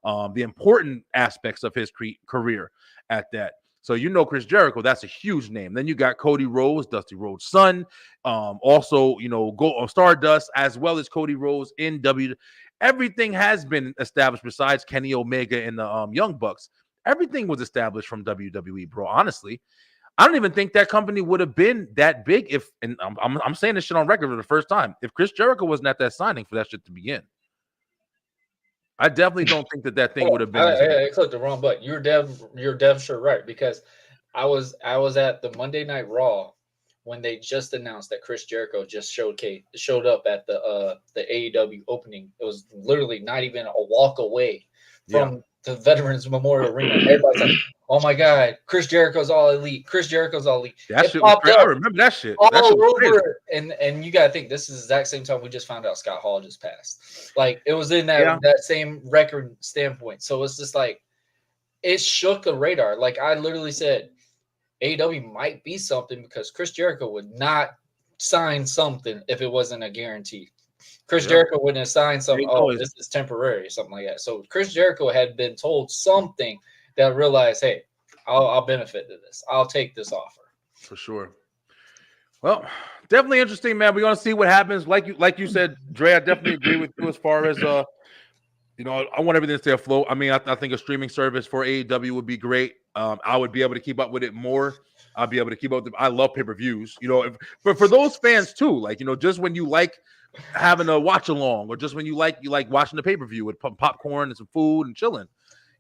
The important aspects of his career at that. So Chris Jericho, that's a huge name. Then you got Cody Rhodes, Dusty Rhodes' son. Also, go on Stardust, as well as Cody Rhodes in W. Everything has been established besides Kenny Omega and the Young Bucks. Everything was established from WWE, bro. Honestly, I don't even think that company would have been that big if, and I'm saying this shit on record for the first time, if Chris Jericho wasn't at that signing for that shit to begin. I definitely don't think that thing would have been. I clicked the wrong button. You're damn sure right, because I was at the Monday Night Raw when they just announced that Chris Jericho just showed up at the AEW opening. It was literally not even a walk away from the Veterans Memorial Arena. Everybody's like, "Oh my God, Chris Jericho's all elite! Chris Jericho's all elite!" That shit was crazy. I remember that shit. All that shit was over, and you gotta think this is the exact same time we just found out Scott Hall just passed. Like, it was in that same record standpoint. So it's just like it shook the radar. Like, I literally said, AEW might be something, because Chris Jericho would not sign something if it wasn't a guarantee. Chris Jericho wouldn't have signed something. This is temporary, something like that. So Chris Jericho had been told something that realized, hey, I'll benefit to this. I'll take this offer. For sure. Well, definitely interesting, man. We're gonna see what happens. Like you said, Dre, I definitely agree with you as far as I want everything to stay afloat. I mean, I think a streaming service for AEW would be great. I would be able to keep up with it more. I'll be able to keep up. I love pay-per-views. You know, for those fans too, like, you know, just when you like having a watch along, or just when you like watching the pay-per-view with popcorn and some food and chilling.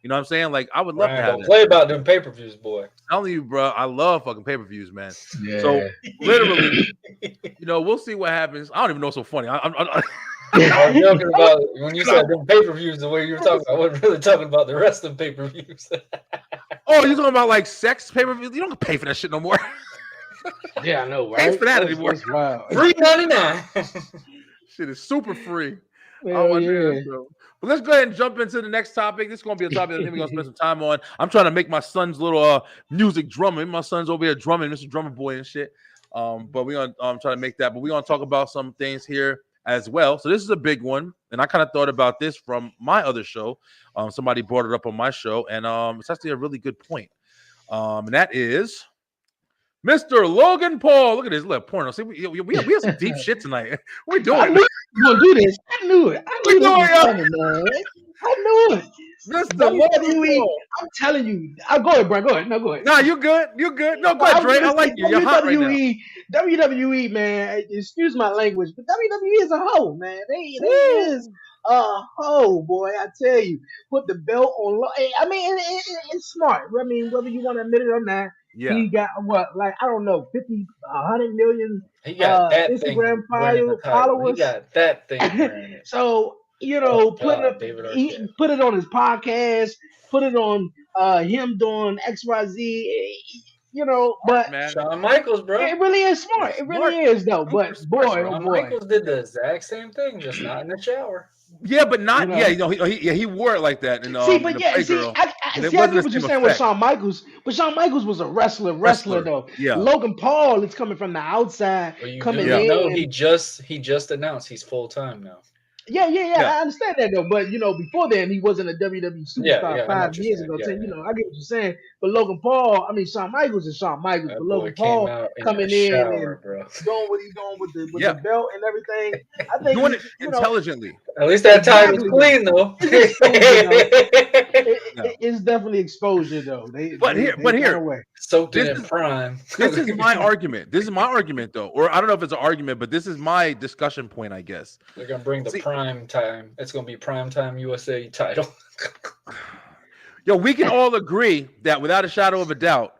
You know what I'm saying? Like, I would love to have don't play about them pay-per-views, boy. I'm telling you, bro, I love fucking pay-per-views, man. Yeah. So literally, you know, we'll see what happens. I don't even know what's so funny. I was joking about when you said them pay-per-views, the way you were talking. I wasn't really talking about the rest of the pay-per-views. Oh, you're talking about like sex pay-per-views? You don't pay for that shit no more. Yeah, I know, right? Pay for that anymore. $3.99. Shit is super free. Hell yeah. But let's go ahead and jump into the next topic. This is going to be a topic that we're going to spend some time on. I'm trying to make my son's little music drumming. My son's over here drumming, Mr. Drummer Boy and shit. But we're going to try to make that. But we're going to talk about some things here as well. So this is a big one. And I kind of thought about this from my other show. Somebody brought it up on my show. And it's actually a really good point. And that is Mr. Logan Paul. Look at this little porno. See, we have some deep shit tonight. What we doing? I knew you were gonna do this. I knew it. I knew doing, this was coming, man. I knew it. Mr. Logan WWE, Paul. I'm telling you. Go ahead, Brian. Go ahead. No, go ahead. Nah, you good. You good. No, go ahead, Dre. I like you. You're hot right now. WWE, man. Excuse my language, but WWE is a hoe, man. They is a hoe, boy. I tell you. Put the belt on. I mean, it's smart. I mean, whether you want to admit it or not. Yeah. He got what, like, I don't know, 50, 100 million He got that Instagram thing followers. He got that thing. So, you know, put it on his podcast, put it on him doing XYZ, you know, but Man. Shawn Michaels, bro. it really is smart. It really is, though. But boy, Shawn Michaels did the exact same thing, just not in the shower. Yeah, but not You know? he wore it like that. And, I get what you're saying with Shawn Michaels, but Shawn Michaels was a wrestler though. Yeah. Logan Paul is coming from the outside, coming in. No, he just announced he's full time now. Yeah. I understand that though, but you know, before then he wasn't a WWE superstar 5 years ago. You know, I get what you're saying. But Logan Paul, I mean, Shawn Michaels is Shawn Michaels, but Logan Paul coming in and doing what he's doing with the belt and everything. I think doing it intelligently. At least that time was clean though. It's definitely exposure though. But here, soaked in prime. This is my argument. This is my argument though, or I don't know if it's an argument, but this is my discussion point, I guess. They're gonna bring the prime time. It's gonna be prime time USA title. Yo, we can all agree that without a shadow of a doubt,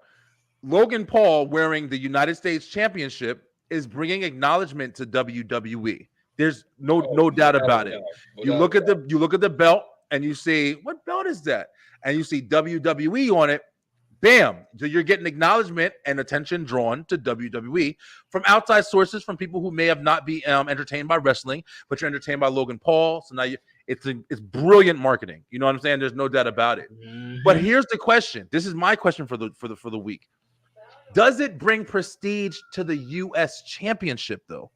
Logan Paul wearing the United States Championship is bringing acknowledgement to WWE. There's no doubt about it. You look at the belt and you say, what belt is that? And you see WWE on it. Bam! So you're getting acknowledgement and attention drawn to WWE from outside sources, from people who may have not be entertained by wrestling, but you're entertained by Logan Paul. So now it's brilliant marketing. You know what I'm saying? There's no doubt about it. Mm-hmm. But here's the question. This is my question for the week. Does it bring prestige to the U.S. Championship though?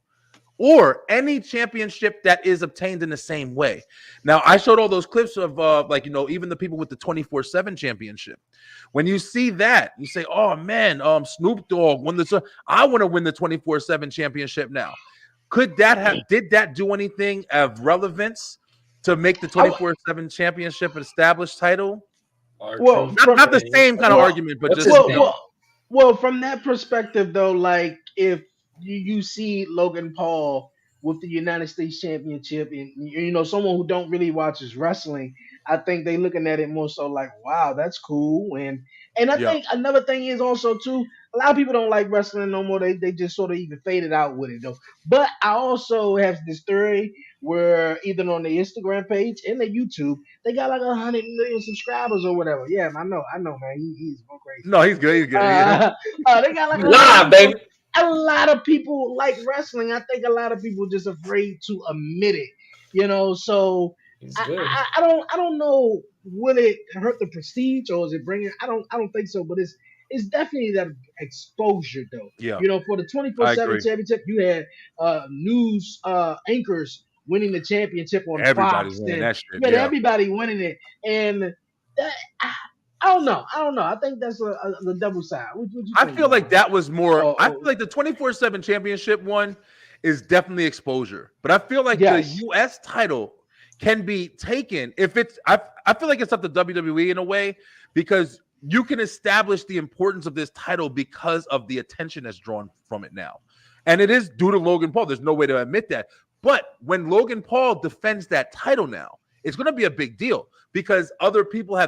Or any championship that is obtained in the same way. Now, I showed all those clips of even the people with the 24/7 championship. When you see that, you say, "Oh man, Snoop Dogg won the. I want to win the 24/7 championship now." Did that do anything of relevance to make the 24/7 championship an established title? Well, not the same kind of argument, but just well, from that perspective though, like if you see Logan Paul with the United States Championship, and you know, someone who don't really watches wrestling, I think they looking at it more so like, wow, that's cool. And I think another thing is also too, a lot of people don't like wrestling no more. They just sort of even faded out with it though. But I also have this theory where either on the Instagram page and the YouTube, they got like 100 million subscribers or whatever. Yeah, I know, man. He's going crazy. No, he's good. He's good. They got like baby. A lot of people like wrestling. I think a lot of people just afraid to admit it, you know. So I don't know. Will it hurt the prestige or is it bringing? I don't think so. But it's definitely that exposure though. Yeah. You know, for the 24/7 championship, you had news anchors winning the championship on Everybody's Fox. winning that shit. Yeah, everybody winning it, and I don't know. I think that's the double side. I feel like that was more. I feel like the 24/7 championship one is definitely exposure, but I feel like the U.S. title can be taken if it's. I feel like it's up to WWE in a way because you can establish the importance of this title because of the attention that's drawn from it now. And it is due to Logan Paul. There's no way to admit that. But when Logan Paul defends that title now, it's going to be a big deal because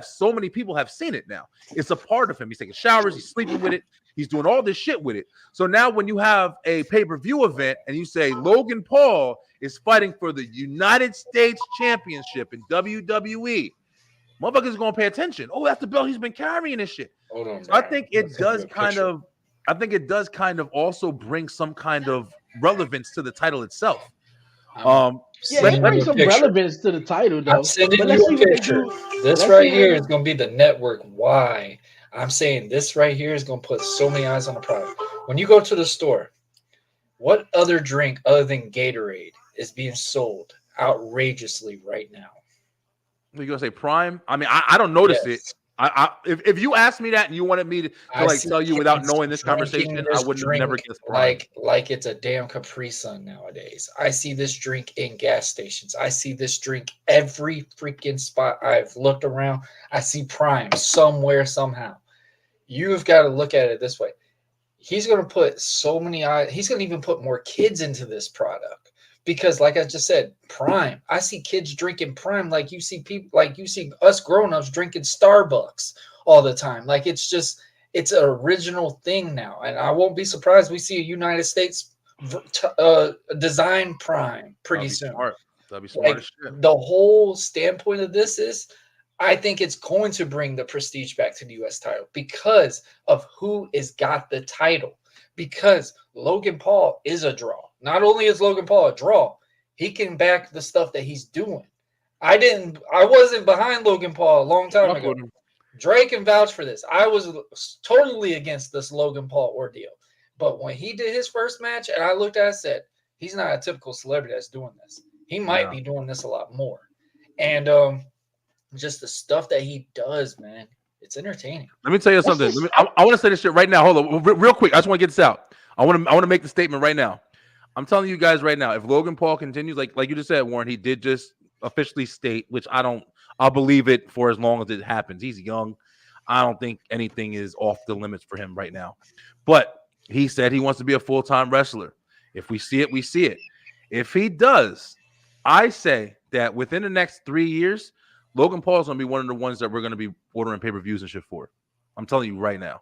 so many people have seen it now. It's a part of him. He's taking showers. He's sleeping with it. He's doing all this shit with it. So now when you have a pay-per-view event and you say Logan Paul is fighting for the United States Championship in WWE, motherfuckers are going to pay attention. Oh, that's the belt he's been carrying and shit. Hold on, so I think it does kind of also bring some kind of relevance to the title itself. It brings some relevance to the title, though. I'm sending you a picture. This right here is going to be the network. Why? I'm saying this right here is going to put so many eyes on the product. When you go to the store, what other drink other than Gatorade is being sold outrageously right now? You're going to say Prime? I mean, I don't notice it. If you asked me that and you wanted me to like tell you without knowing this conversation, I would never guess Prime. Like it's a damn Capri Sun nowadays. I see this drink in gas stations. I see this drink every freaking spot I've looked around. I see Prime somewhere, somehow. You've got to look at it this way. He's going to put so many eyes. He's going to even put more kids into this product. Because, like I just said, Prime. I see kids drinking Prime like you see people, like you see us grown-ups drinking Starbucks all the time. Like it's an original thing now, and I won't be surprised we see a United States design Prime pretty soon. That'd be smart. Like, the whole standpoint of this is, I think it's going to bring the prestige back to the U.S. title because of who has got the title. Because Logan Paul is a draw. Not only is Logan Paul a draw, he can back the stuff that he's doing. I wasn't behind Logan Paul a long time ago. Drake can vouch for this. I was totally against this Logan Paul ordeal. But when he did his first match and I looked at it and said, he's not a typical celebrity that's doing this. He might be doing this a lot more. And just the stuff that he does, man, it's entertaining. Let me tell you something. I want to say this shit right now. Hold on, real quick. I just want to get this out. I want to make the statement right now. I'm telling you guys right now, if Logan Paul continues, like you just said, Warren, he did just officially state, which I'll believe it for as long as it happens. He's young. I don't think anything is off the limits for him right now. But he said he wants to be a full-time wrestler. If we see it, we see it. If he does, I say that within the next 3 years, Logan Paul is going to be one of the ones that we're going to be ordering pay-per-views and shit for. I'm telling you right now.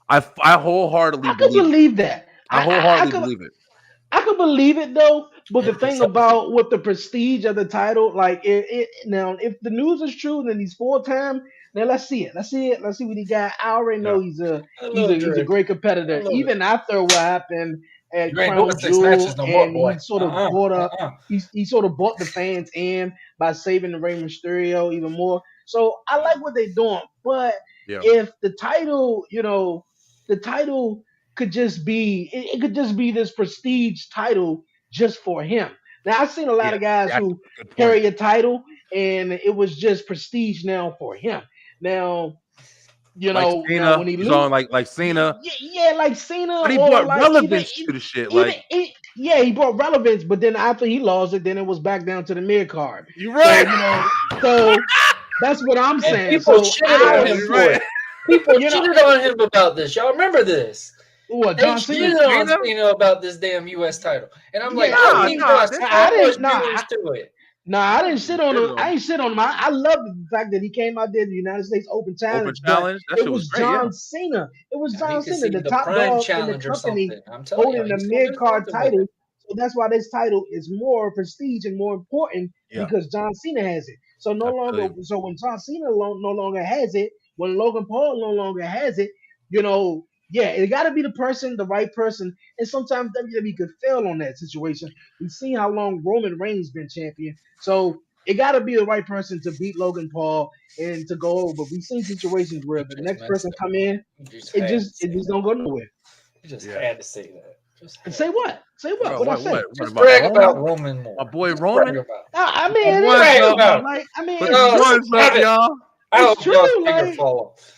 I wholeheartedly believe that. I wholeheartedly believe it. I could believe it though, but the thing about with the prestige of the title, like now, if the news is true, then he's full-time. Then let's see it. Let's see what he got. I already know he's a great competitor. Even after what happened at Crown Jewel, and he sort of he sort of bought the fans in by saving the Rey Mysterio even more. So I like what they're doing, but if the title, the title could just be it could just be this prestige title just for him. Now I've seen a lot of guys who carry a title and it was just prestige now for him. Now, like Cena, when he loses on like Cena. Yeah, like Cena. But he brought relevance to the shit. He brought relevance, but then after he lost it, then it was back down to the mid card. You're right. So that's what I'm saying. People shitted on him for it. People cheated on him about this. Y'all remember this? What, they cheated on Cena about this damn U.S. title, and I'm like, I didn't shit on him. I ain't shit on him. I love the fact that he came out there, the United States Open Challenge. It was John Cena. It was John Cena, the top dog in the company, holding the mid card title. So that's why this title is more prestige and more important because John Cena has it. So So when John Cena no longer has it, when Logan Paul no longer has it, it got to be the right person. And sometimes WWE could fail on that situation. We've seen how long Roman Reigns been champion. So it got to be the right person to beat Logan Paul and to go over. But we've seen situations where the next person come in, it just don't go nowhere. You just had to say that. Say what? Say what? What I say? Just brag about Roman more. My boy Roman. I mean, what's up, y'all? I hope y'all sticker fall off.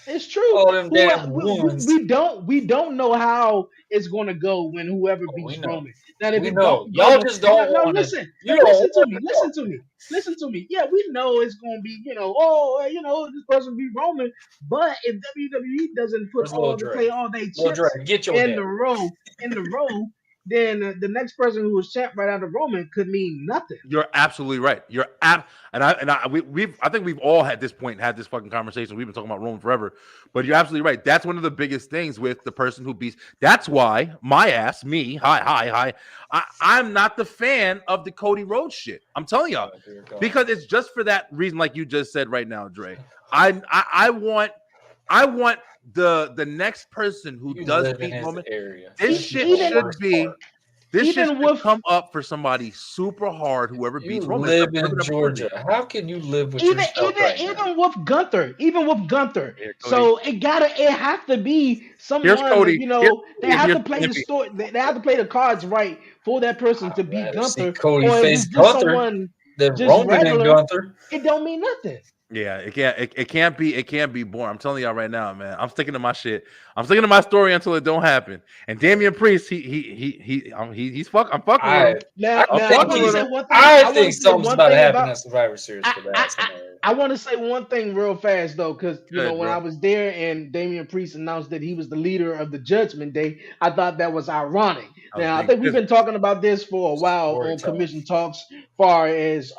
It's true. All them damn ones. We don't know how it's gonna go when whoever We beats know. Roman. Now, if We it know. don't Y'all go, just don't no, want to. listen. You No, don't listen to want me. to Listen talk. to me. Listen to me. Yeah, we know it's gonna be, this person beat Roman. But if WWE doesn't Where's Lil Dre? play all their Lil Dre, chips get your in dad. the row, then the next person who was champ right after Roman could mean nothing. You're absolutely right. I think we've all had this fucking conversation. We've been talking about Roman forever, but you're absolutely right. That's one of the biggest things with the person who beats. That's why I'm not the fan of the Cody Rhodes shit. I'm telling y'all, because it's just for that reason, like you just said right now, Dre. I want the next person who You does live in beat his Roman. area. This That's shit the should worst be. part. This Even shit should with- come up for somebody super hard. Whoever You beats Roman. live It's a in perfect Georgia. opportunity. How can you live with yourself right now? Even with Gunther. Here, Cody. So it have to be someone. Here's Cody. They have Here's to play the Cody. story. They have to play the cards right for that person to I'd beat rather see Gunther. Cody Or if face it's just Gunther someone Then just Roman and regular, Gunther. it don't mean nothing. Yeah, it can't be boring. I'm telling y'all right now, man. I'm sticking to my shit. I'm sticking to my story until it don't happen. And Damian Priest, he's fucking. I'm fucking with him. Now, I'm I fucking want to with say him. one thing. I wanna think say something's one about to thing happen about- at Survivor Series for that scenario. I want to say one thing real fast though, because Go ahead, when bro. I was there and Damian Priest announced that he was the leader of the Judgment Day, I thought that was ironic. was Now I being think we've been talking about this for a while on Storytelling. Commission Talks, far as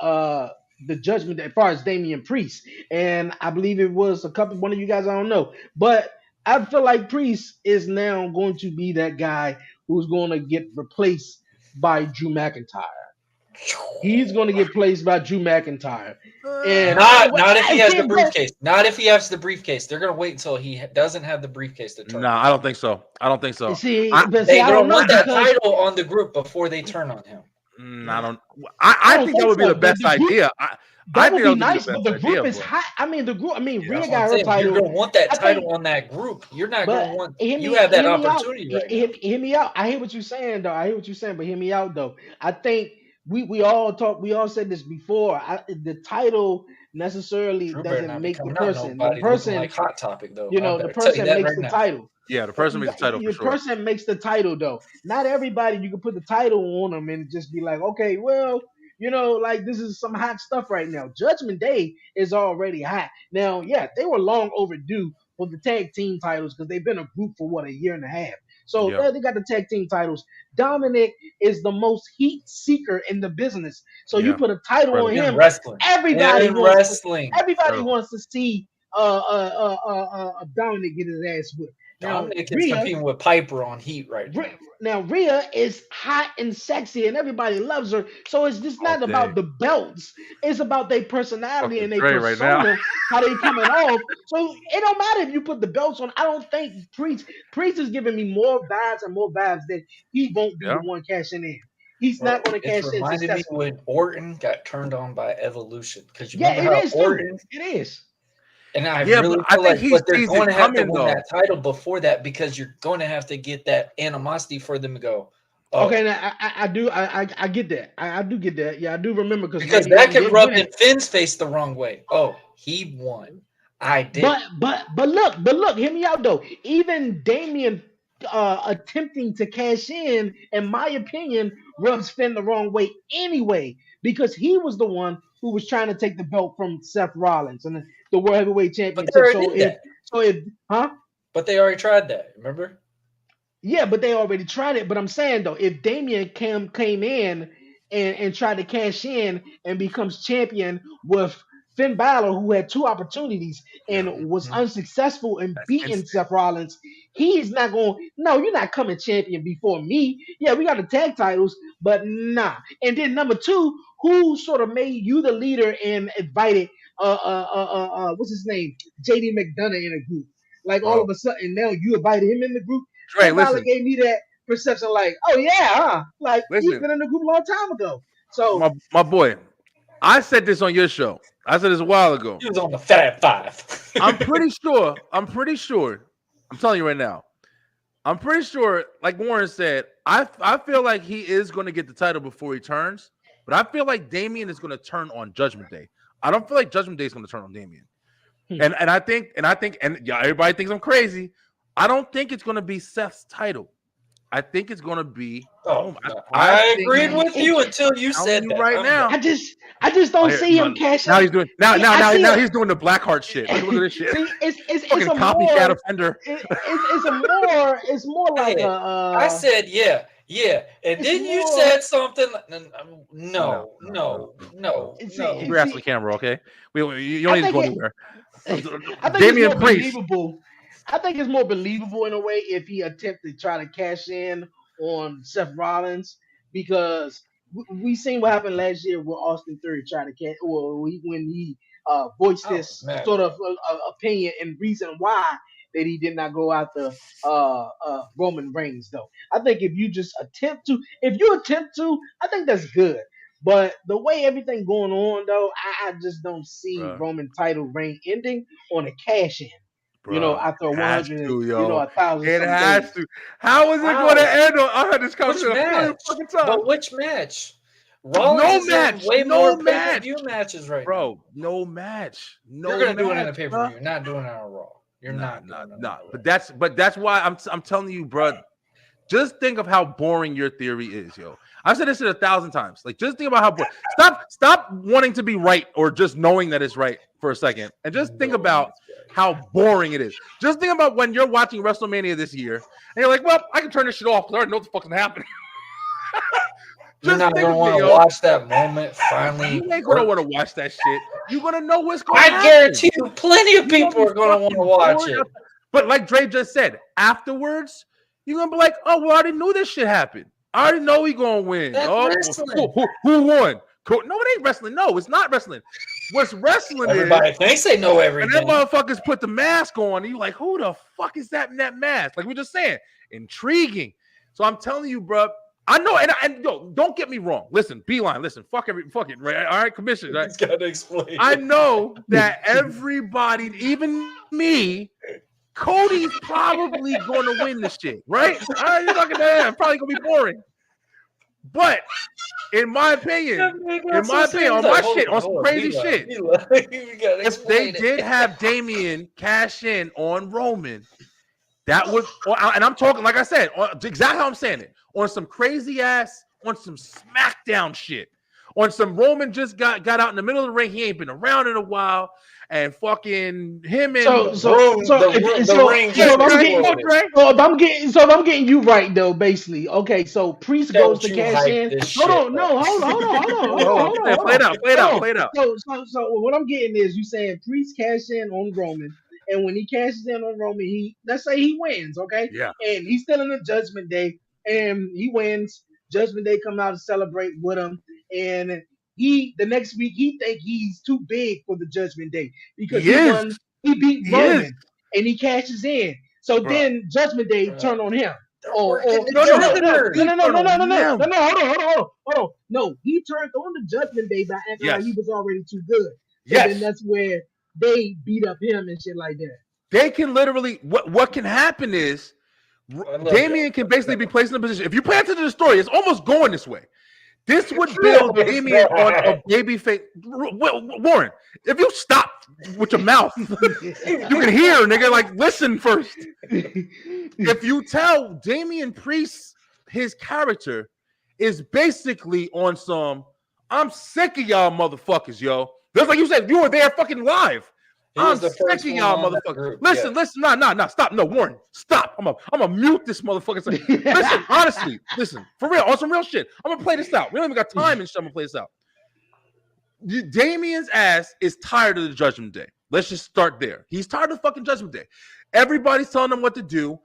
the Judgment Day, as far as Damian Priest, and I believe it was one of you guys, I don't know, but I feel like Priest is now going to be that guy who's going to get replaced by Drew McIntyre. He's going to get placed by Drew McIntyre. And Not if he has the Bro, briefcase. Not if he has the briefcase. They're gonna wait until he doesn't have the briefcase to turn. Nah, I don't think so. I don't think so. See, I- but They see, I don't don't know want that because title on the group before they turn on him. I don't. I don't think that think would be so. the best The group- idea. I that think would be be nice, the but best the group idea, is bro. hot. I mean, Rhea That's got what I'm her saying. title. You're gonna want that I title think- on that group. You're not But gonna want. hear You me- have that hear me out. opportunity right now. Hear me out. I hear what you're saying, though. I hear what you're saying, but hear me out, though. I think we all said this before. The title necessarily Drew better doesn't not be make the coming out person. nobody The person, looking like Hot Topic though. you I know, the better tell you person that makes right the now. title. Yeah, the person makes the title for Your sure. person makes the title, though. Not everybody you can put the title on them and just be like, okay, well, like this is some hot stuff right now. Judgment Day is already hot. Now, yeah, they were long overdue for the tag team titles because they've been a group for a year and a half. So Yeah. they got the tag team titles. Dominic is the most heat seeker in the business. So you Yeah. put a title on In him. wrestling. Everybody In wants wrestling. everybody True. wants to see Dominic get his ass whipped. Now, Dominic is Rhea, competing with Piper on Heat right now. now Rhea is hot and sexy and everybody loves her. So it's just not All day. about the belts. It's about their personality Fucking and their Dre right now. persona, how they coming off. So it don't matter if you put the belts on. I don't think Priest is giving me more vibes that he won't be Yeah. the one cashing in. He's Bro, not going to cash it's in reminded me successfully. when Orton got turned on by Evolution. Because you Yeah, remember it how is too. Orton It is. and I Yeah, really but I feel think like he but they're sees it going to have to coming, win though. that title before that because you're going to have to get that animosity for them to go. Oh, Okay, now I get that. I do get that. Yeah, I do remember because Randy that Orton could did rub win in it. Finn's face the wrong way. Oh, he won. I did. But look, hear me out though. Even Damian attempting to cash in my opinion, rubs Finn the wrong way anyway, because he was the one who was trying to take the belt from Seth Rollins and the World Heavyweight But Championship. they already did that. But they already tried that. Remember? Yeah, but they already tried it. But I'm saying though, if Damian came in and tried to cash in and becomes champion with Finn Balor, who had two opportunities and was unsuccessful in beating insane. Seth Rollins, he's not going. No, you're not coming champion before me. Yeah, we got the tag titles, but nah. And then number two, who sort of made you the leader and invited what's his name, JD McDonough in a group? Like all Bro. of a sudden now you invited him in the group. Dre, Finn Balor listen. gave me that perception, like, oh yeah, huh? Like he's Listen. been in the group a long time ago. So My boy, I said this on your show. I said this a while ago. He was on the Fat Five. I'm pretty sure. I'm telling you right now. I'm pretty sure, like Warren said, I feel like he is going to get the title before he turns, but I feel like Damian is going to turn on Judgment Day. I don't feel like Judgment Day is going to turn on Damian. And I think yeah, everybody thinks I'm crazy. I don't think it's gonna be Seth's title. I think it's gonna be. I agreed with you until you said that. Right now. I just don't see him cash Now out. he's doing now he's doing the Blackheart shit. Look at this shit. See, it's Fucking a copycat more, offender. It's more like Hey, I said yeah, and then you more- said something. No. We're asking the camera, okay? You don't need to go anywhere. I think Damian it's more Priest. believable. I think it's more believable in a way if he attempted to try to cash in on Seth Rollins, because we seen what happened last year with Austin Theory trying to cash, when he voiced this sort of opinion and reason why that he did not go after Roman Reigns. Though I think if you attempt to, I think that's good. But the way everything going on, though, I just don't see Roman title reign ending on a cash in. Bro, after it has 100, to, yo. 1,000. It has to. How is it going to end? I had this conversation a million fucking times. But which match? Rollins is in way more pay-per-view matches right now. No match. You're gonna do it in a pay-per-view. You're not doing it on a Raw. You're not. But that's why I'm telling you, bro. Just think of how boring your theory is, yo. I've said this shit 1,000 times. Like, just think about how boring. Stop wanting to be right or just knowing that it's right for a second, and just think about how boring it is. Just think about when you're watching WrestleMania this year, and you're like, "Well, I can turn this shit off because I already know what the fuck's happening." You're not gonna want to watch that moment finally. You ain't gonna want to watch that shit. You're gonna know what's going on. I guarantee you, plenty of people are gonna want to watch it. But like Dre just said, afterwards, you're gonna be like, "Oh, well, I already knew this shit happened. I already know he gonna win." Who won? No, it ain't wrestling. No, it's not wrestling. What's wrestling Everybody thinks they know everything. And them motherfuckers put the mask on, and you like, who the fuck is that in that mask? Like we're just saying, intriguing. So I'm telling you, bro. I know, and yo, don't get me wrong. Listen, Beeline, listen, fuck it, right? All right, commission. Right? He's gotta explain. I know that everybody, even me, Cody's probably going to win this shit, right? All right, you're not gonna probably gonna be boring. But in my opinion, on my shit, on some crazy shit, if they did have Damian cash in on Roman, that was, and I'm talking, like I said, exactly how I'm saying it, on some crazy ass, on some SmackDown shit, on some Roman just got out in the middle of the ring, he ain't been around in a while, and fucking him and if I'm getting you right though, basically, okay. So Priest goes to cash in. Hold on. Play it out. So what I'm getting is you saying Priest cash in on Roman, and when he cashes in on Roman, let's say he wins, okay? Yeah. And he's still in the Judgment Day, and he wins. Judgment Day come out to celebrate with him, and the next week he think he's too big for the Judgment Day because he beat Roman and he cashes in. So then Judgment Day turn on him. No, he turned on the Judgment Day by acting like he was already too good. Yes. And then that's where they beat up him and shit like that. They can literally what can happen is Damian can basically be placed in a position. If you pay attention to the story, it's almost going this way. This would build Damian on a baby face. Warren, if you stop with your mouth, you can hear, nigga. Like, listen first. If you tell Damian Priest his character is basically on some, I'm sick of y'all motherfuckers, yo. Just like you said, you were there fucking live. I'm sick of y'all motherfuckers. Listen, no, stop. No, Warren, stop. I'm gonna mute this motherfucker. Listen, honestly, listen, for real, on some real shit. I'm gonna play this out. We don't even got time and shit. I'm gonna play this out. Damian's ass is tired of the Judgment Day. Let's just start there. He's tired of the fucking Judgment Day. Everybody's telling him what to do.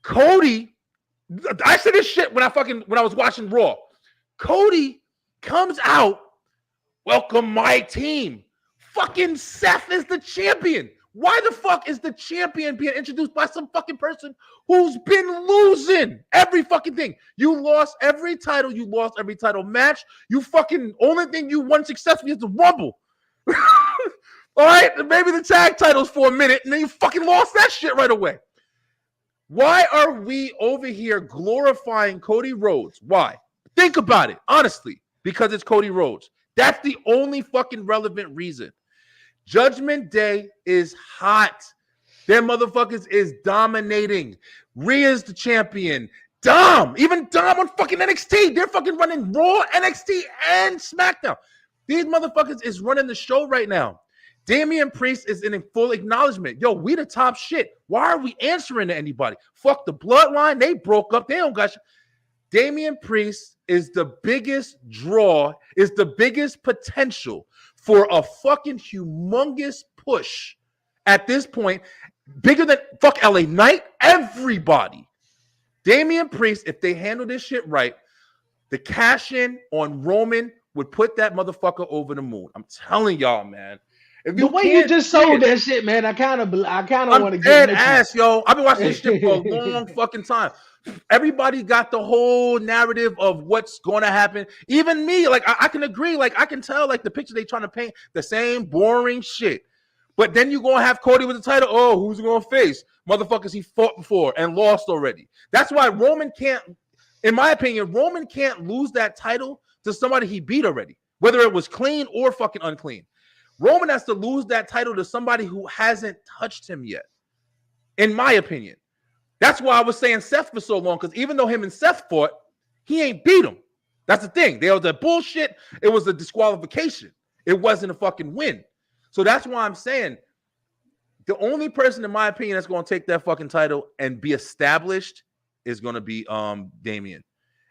Cody, I said this shit when I was watching Raw. Cody comes out, welcome my team. Fucking Seth is the champion. Why the fuck is the champion being introduced by some fucking person who's been losing every fucking thing? You lost every title. You lost every title match. You fucking only thing you won successfully is the Rumble. All right, maybe the tag titles for a minute, and then you fucking lost that shit right away. Why are we over here glorifying Cody Rhodes? Why? Think about it, honestly, because it's Cody Rhodes. That's the only fucking relevant reason. Judgment Day is hot. Their motherfuckers is dominating. Rhea's the champion. Even Dom on fucking NXT. They're fucking running Raw, NXT, and SmackDown. These motherfuckers is running the show right now. Damian Priest is in full acknowledgement. Yo, we the top shit. Why are we answering to anybody? Fuck the bloodline. They broke up. They don't got shit. Damian Priest is the biggest draw, is the biggest potential for a fucking humongous push at this point. Bigger than fuck LA Knight, everybody. Damian Priest, if they handle this shit right, the cash in on Roman would put that motherfucker over the moon. I'm telling y'all, man. The way you just sold that shit, man, I kind of want to get ass, yo. I've been watching this shit for a long fucking time. Everybody got the whole narrative of what's going to happen. Even me, like I can agree. Like I can tell, like the picture they trying to paint, the same boring shit. But then you're gonna have Cody with the title. Oh, who's he gonna face? Motherfuckers he fought before and lost already. That's why Roman can't, in my opinion, Roman can't lose that title to somebody he beat already, whether it was clean or fucking unclean. Roman has to lose that title to somebody who hasn't touched him yet, in my opinion. That's why I was saying Seth for so long, because even though him and Seth fought, he ain't beat him. That's the thing. There was that bullshit. It was a disqualification. It wasn't a fucking win. So that's why I'm saying the only person, in my opinion, that's going to take that fucking title and be established is going to be Damian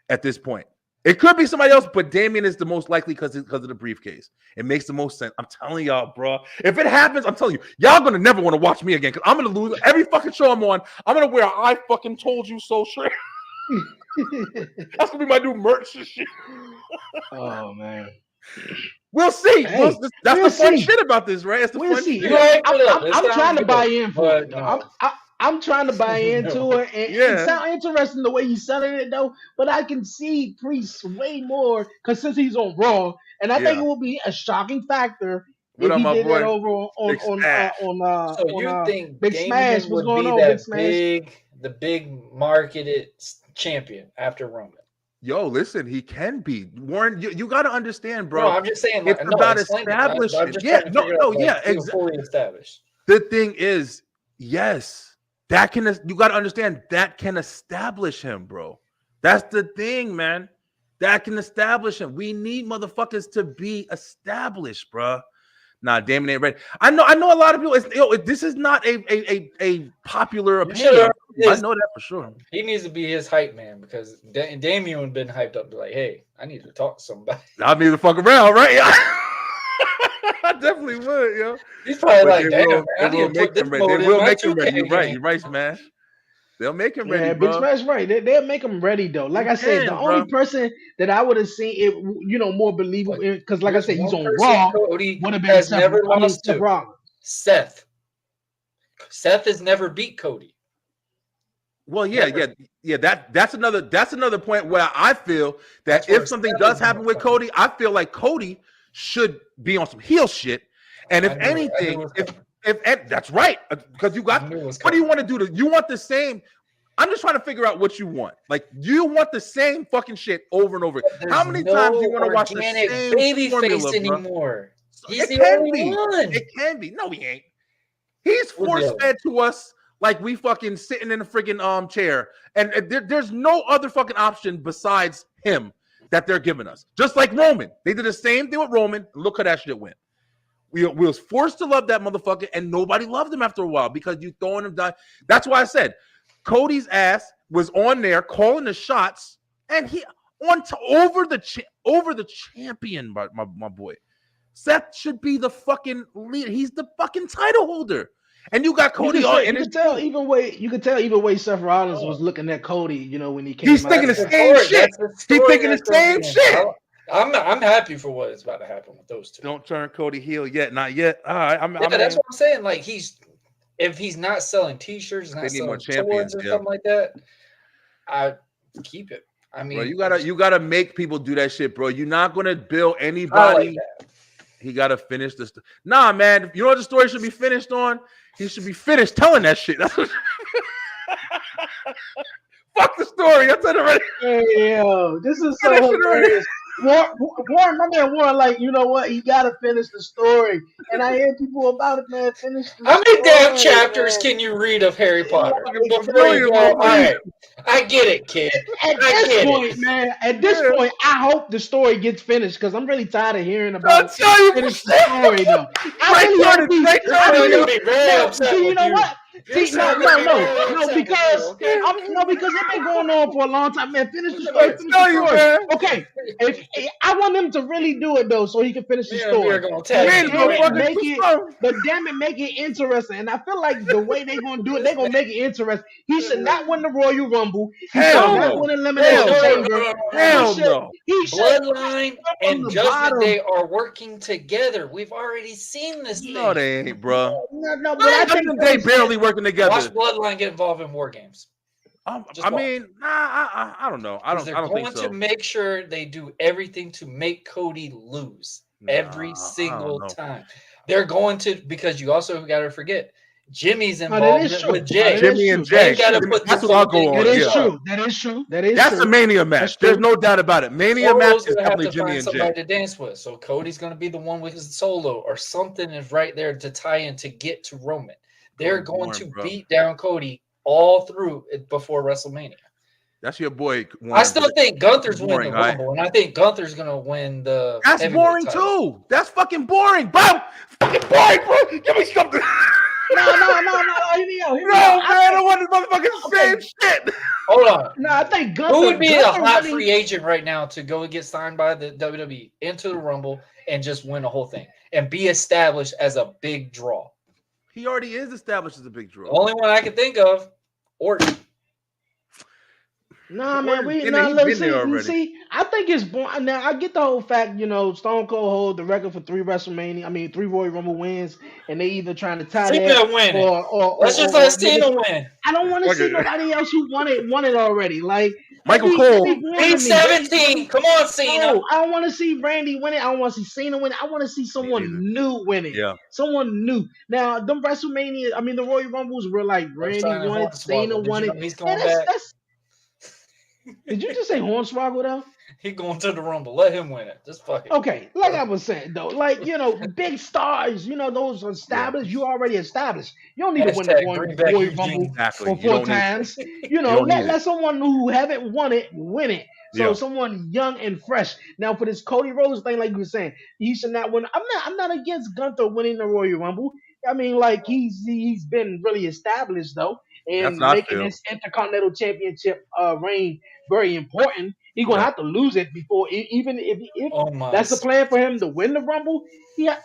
at this point. It could be somebody else, but Damian is the most likely because of the briefcase. It makes the most sense. I'm telling y'all, bro. If it happens, I'm telling you, y'all gonna never want to watch me again because I'm gonna lose every fucking show I'm on. I'm gonna wear I fucking told you so shirt. That's gonna be my new merch and shit. Oh man. We'll see. Hey, that's the fun shit about this, right? It's the fun shit. You know, I'm trying to buy in for it. I'm trying to buy into it, and it sounds interesting the way you're selling it, though. But I can see Priest way more because since he's on Raw, and I think it will be a shocking factor if he did it over on. So you think Big Smash? What's going on, Big Smash? The big marketed champion after Roman? Yo, listen, he can be. Warren, you got to understand, bro. No, I'm just saying. It's about establishing. Fully established. The thing is, yes. That can, you got to understand, that can establish him, bro. That's the thing, man. That can establish him. We need motherfuckers to be established, bro. Nah, Damian ain't ready. I know a lot of people. This is not a popular opinion. Sure, I know that for sure. He needs to be his hype man because Damian would have been hyped up to like, hey, I need to talk to somebody. I need to fuck around, right? I definitely would, yo. He's probably like, damn, I need to put this mode in. They will make him ready. You're right, Smash. They'll make him ready, Big Smash, right. They'll make him ready, though. Like I said, the only person that I would have seen it, more believable, because like I said, he's on Raw, would have been never lost to Seth. Seth has never beat Cody. Well, yeah. That's another point where I feel that if something does happen with Cody, I feel like Cody should be on some heel shit, and if anything, if that's right, because you got. What do you want to do? You want the same? I'm just trying to figure out what you want. Like, do you want the same fucking shit over and over? How many times do you want to watch the same baby formula, face anymore? He's the only one. It can be. No, he ain't. He's force fed to us like we fucking sitting in a freaking chair, and there's no other fucking option besides him that they're giving us. Just like Roman. They did the same thing with Roman. Look how that shit went. We was forced to love that motherfucker, and nobody loved him after a while because you throwing him down. That's why I said Cody's ass was on there calling the shots, and he over the champion, my boy. Seth should be the fucking leader. He's the fucking title holder. And you got Cody on. You could tell even way Seth Rollins was looking at Cody, when he came. He's thinking the same shit. He's thinking the same shit. I'm happy for what is about to happen with those two. Don't turn Cody heel yet, not yet. All right, that's what I'm saying. Like if he's not selling T-shirts, not selling toys or something like that, I keep it. I mean, bro, you gotta make people do that shit, bro. You're not gonna bill anybody. He gotta finish this. Nah, man. You know what the story should be finished on? He should be finished telling that shit. That's what... Fuck the story. I said it already. Hey, yo, this is so hilarious. Warren, my man Warren, like, you know what? You gotta finish the story. And I hear people about it, man. Finish the How many damn story, chapters man. can you read of Harry Potter Like, before you go? All bro. right, I get it, kid. At I this get point, it. man, at this Yeah. point, I hope the story gets finished because I'm really tired of hearing I'll about tell you, finish the story though. I Right, really Jordan, hope he- right, I Jordan. You're really- gonna be very no, upset see, you with know you. what? You're See, no, gonna be very no, upset with because you, okay? because it's been going on for a long time, man. Finish the story. I'll Finish tell the you, story. man. Okay, if I want him to really do it though, so he can finish the Me and Amir story. gonna But tag Man, you damn bro, it, right fucking now. make it. stuff. But damn it, make it interesting. And I feel like the way they're gonna do it, they're gonna make it interesting. He should not win the Royal Rumble. He Hell should not no. win Elimination Hell Chamber. Hell He should- no. He should Bloodline from and the Judgment bottom. Day are working together. We've already seen this No, thing. they ain't, bro. No, but I think Judgment Day barely working together. Watch Bloodline get involved in War Games. Just I watch. mean, I don't know. I don't They're think going so. to make sure they do everything to make Cody lose every Nah, I single don't know. time. They're going to, because you also got to forget Jimmy's that involved is true. with Jay. Jimmy and Jay. They gotta put That's this what I'll whole thing go on. That is Yeah. true. That is true. That is That's true. a Mania match. That's There's true. no doubt about it. Mania match Solo's is gonna have definitely to Jimmy find and somebody Jay. to dance with. So Cody's gonna be the one with his Solo, or something is right there to tie in to get to Roman. They're Cody's going boring, to bro. beat down Cody all through it before WrestleMania. That's your boy. I Warren, still but think Gunther's winning boring, the right? Rumble, and I think Gunther's gonna win the. That's heavyweight boring title. too. That's fucking boring, bro. Fucking boring, bro. Give me something. No. Hear me out. Hear me No, out. man. I want this motherfucking same shit. Hold on. No, I think Gunther. Who would be a Gunther hot really- free agent right now to go and get signed by the WWE into the Rumble and just win the whole thing and be established as a big draw? He already is established as a big The draw. only one I can think of, Orton. Nah, man, He's been let's there see. already. See, I think it's born. Now I get the whole fact, Stone Cold hold the record for 3 Royal Rumble wins, and they either trying to tie Cena that win it. or Let's just let Cena win. I don't want to Fuck see it. nobody else who won it already. Like Michael that'd Cole. be boring to Be me. 17. Come on, Cena. No, I don't want to see Randy win it. I don't want to see Cena win it. I want to see someone neither. new win it. Yeah. Someone new. Now, the the Royal Rumbles were like Randy signing won it, Hornswoggle. Cena Did you won know it. he's going And back? Did you just say Hornswoggle though? He going to the Rumble. Let him win it. Just fuck it. Okay, like I was saying though, big stars, those established, you already established. You don't need to win the Hashtag bring back Royal Eugene. Rumble Exactly. for You 4 don't need- times. don't need Let someone who haven't won it win it. So Yeah. someone young and fresh. Now for this Cody Rhodes thing, like you were saying, he should not win. I'm not against Gunther winning the Royal Rumble. I mean, like he's been really established though, and That's what I making feel. this Intercontinental Championship reign very important. He's gonna Yeah. have to lose it before, even if Oh my. that's the plan for him to win the Rumble. Yeah.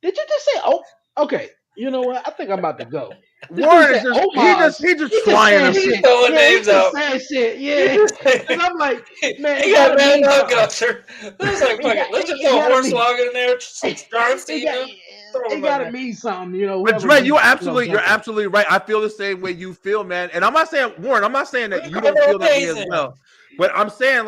Did you just say? Oh, okay. You know what? I think I'm about to go. Warren is This dude just, said, he just trying saying to. shit. throwing Yeah, names he just out. saying shit. Yeah. And I'm like, man, He it got gotta mad mean about something. Gunther. It was like, fuck it. Let's just throw gotta be- Hornswoggle in there. John It Cena. Throw him in gotta there. mean something, But whoever Dre, beats, you're absolutely Gunther. right. I feel the same way you feel, man. And I'm not saying Warren. I'm not saying that you don't They're feel that way as amazing. well. But I'm saying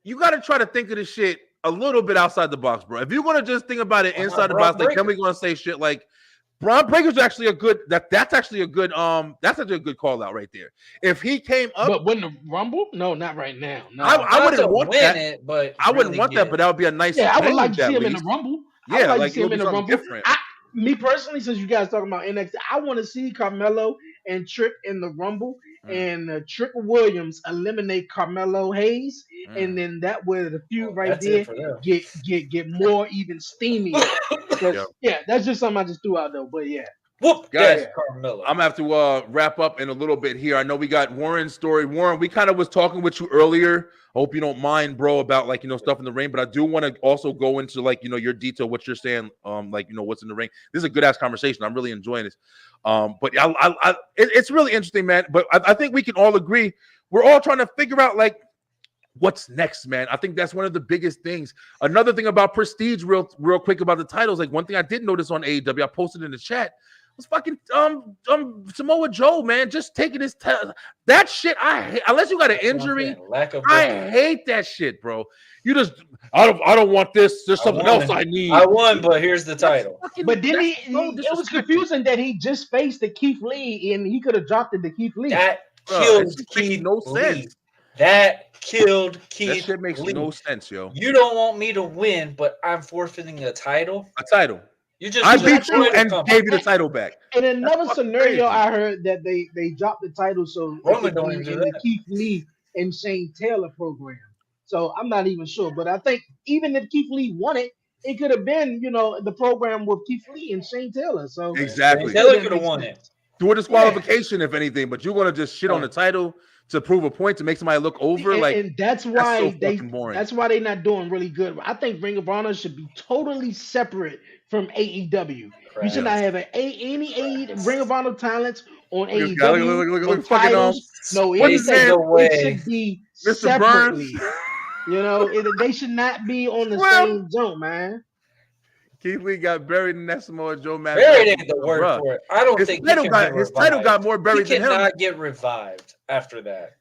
you got to try to think of this shit a little bit outside the box, bro. If you're gonna just think about it Why not inside the Braun box, like then Breaker? we're gonna say shit like Braun Breaker's actually a good. That's actually a good. That's actually a good call out right there. If he came up, But win the Rumble? No, not right now. No. I Not wouldn't to want win that. it, but I wouldn't really want get that, it. but that would be a nice. Yeah, I would like change to see at him in the least. Rumble. I Yeah, would like like to see him in the something Rumble. different. Me personally, since you guys talking about NXT, I want to see Carmelo and Trick in the Rumble, and Trick Williams eliminate Carmelo Hayes, and then that way the feud right That's there it for them. get more even steamy. Yeah, that's just something I just threw out though. But yeah, Whoop, Guys, that's Carmelo. I'm gonna have to wrap up in a little bit here. I know we got Warren's story. Warren, we kind of was talking with you earlier. Hope you don't mind, bro, about stuff in the ring. But I do want to also go into your detail, what you're saying, what's in the ring. This is a good ass conversation. I'm really enjoying this. But it's really interesting, man. But I think we can all agree we're all trying to figure out what's next, man. I think that's one of the biggest things. Another thing about Prestige, real quick about the titles. One thing I did notice on AEW, I posted in the chat. Was fucking Samoa Joe, man, just taking his that shit. I hate, unless you got an injury. Lack of I hate that shit, bro. You just I don't want this. There's something else I need. I won, but here's the title. but then That's so it was disrespectful. confusing that he just faced the Keith Lee, and he could have dropped it to Keith Lee. That Bro, kills it just makes Keith no Lee. sense. That killed Keith That shit makes Lee. no sense, yo. You don't want me to win, but I'm forfeiting a title. A title. You just I beat destroyed you the and company. gave you the title back. In another fucking scenario, crazy. I heard that they dropped the title so it Roman could don't be even do in the that. Keith Lee and Shane Taylor program. So I'm not even sure, but I think even if Keith Lee won it, it could have been, the program with Keith Lee and Shane Taylor. So Exactly. Taylor that could have makes won sense. it. Do a disqualification, if anything, but you're gonna just shit on the Right. title to prove a point to make somebody look over. And that's why so fucking boring. that's why they're not doing really good. I think Ring of Honor should be totally separate from AEW. You should not have any Ring of Honor talents on Look at this guy. AEW, Look, no fucking titles, no what's his anything. name? No way. It should be Mr. Burns. separately. They should not be on the Well, same zone, man. Keith Lee got buried in that Samoa Joe match. Buried ain't the word Bruh. for it. I don't His think title he can his get title got revived. more He buried than him. cannot get revived after that.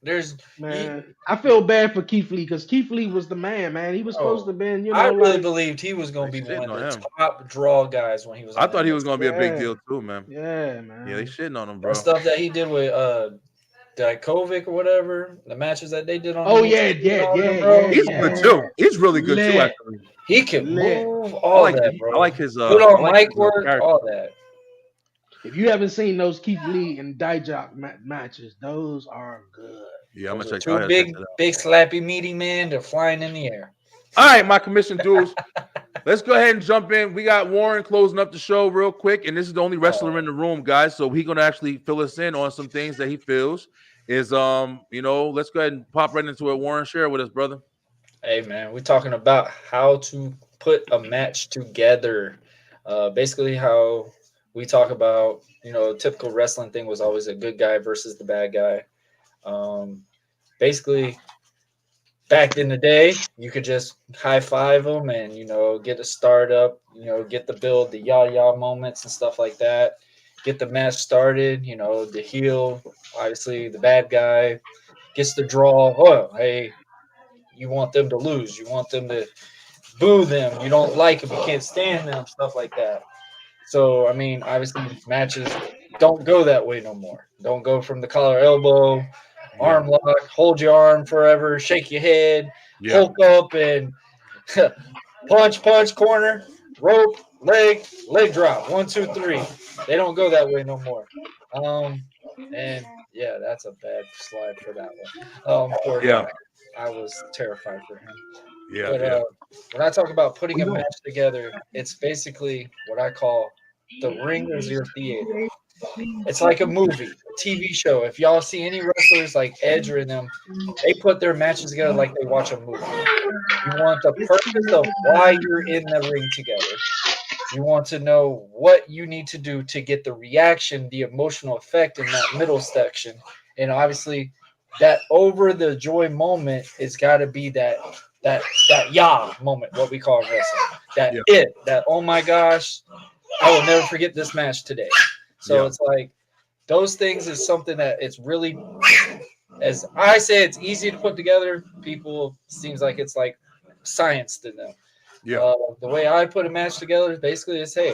Man, I feel bad for Keith Lee because Keith Lee was the man. He was supposed to have been, I really believed he was going to be They one of shitting the on him. top draw guys when he was. I on thought he was gonna be a big Yeah. deal too, man. Yeah, man. Yeah, they shitting on him, bro. The stuff that he did with Dijakovic or whatever, the matches that they did on. Oh the yeah, bro. He's good too. He's really good too. Lit. Actually, He can Lit. move all I like that, bro. I like his Put I on like mic his, work, character. all that. If you haven't seen those Keith Lee and Dijak matches, those are good. Yeah, I'm Those gonna are check. two big slappy meaty men. They're flying in the air. All right, my commission dudes. Let's go ahead and jump in. We got Warren closing up the show real quick, and this is the only wrestler in the room, guys. So he's gonna actually fill us in on some things that he feels is let's go ahead and pop right into it. Warren, share with us, brother. Hey man, we're talking about how to put a match together. Basically how we talk about, typical wrestling thing was always a good guy versus the bad guy. Basically, back in the day, you could just high five them and, get a start up, get the build, the yah moments and stuff like that. Get the match started, the heel, obviously the bad guy gets the draw. Oh, hey, you want them to lose. You want them to boo them. You don't like them. You can't stand them, stuff like that. So, I mean, obviously matches don't go that way no more. Don't go from the collar elbow, arm lock, hold your arm forever, shake your head, Hulk up and punch, corner, rope, leg drop. 1, 2, 3. They don't go that way no more. And yeah, that's a bad slide for that one. Poor guy. I was terrified for him. But when I talk about putting a match together, it's basically what I call the ring is your theater. It's like a movie, a TV show. If y'all see any wrestlers like Edge or them, they put their matches together like they watch a movie. You want the purpose of why you're in the ring together. You want to know what you need to do to get the reaction, the emotional effect in that middle section. And obviously that over the joy moment is got to be that yah moment, what we call wrestling. That oh my gosh, I will never forget this match today. So it's like those things is something that it's really, as I say, it's easy to put together. People seems like it's like science to them. The way I put a match together basically is, hey,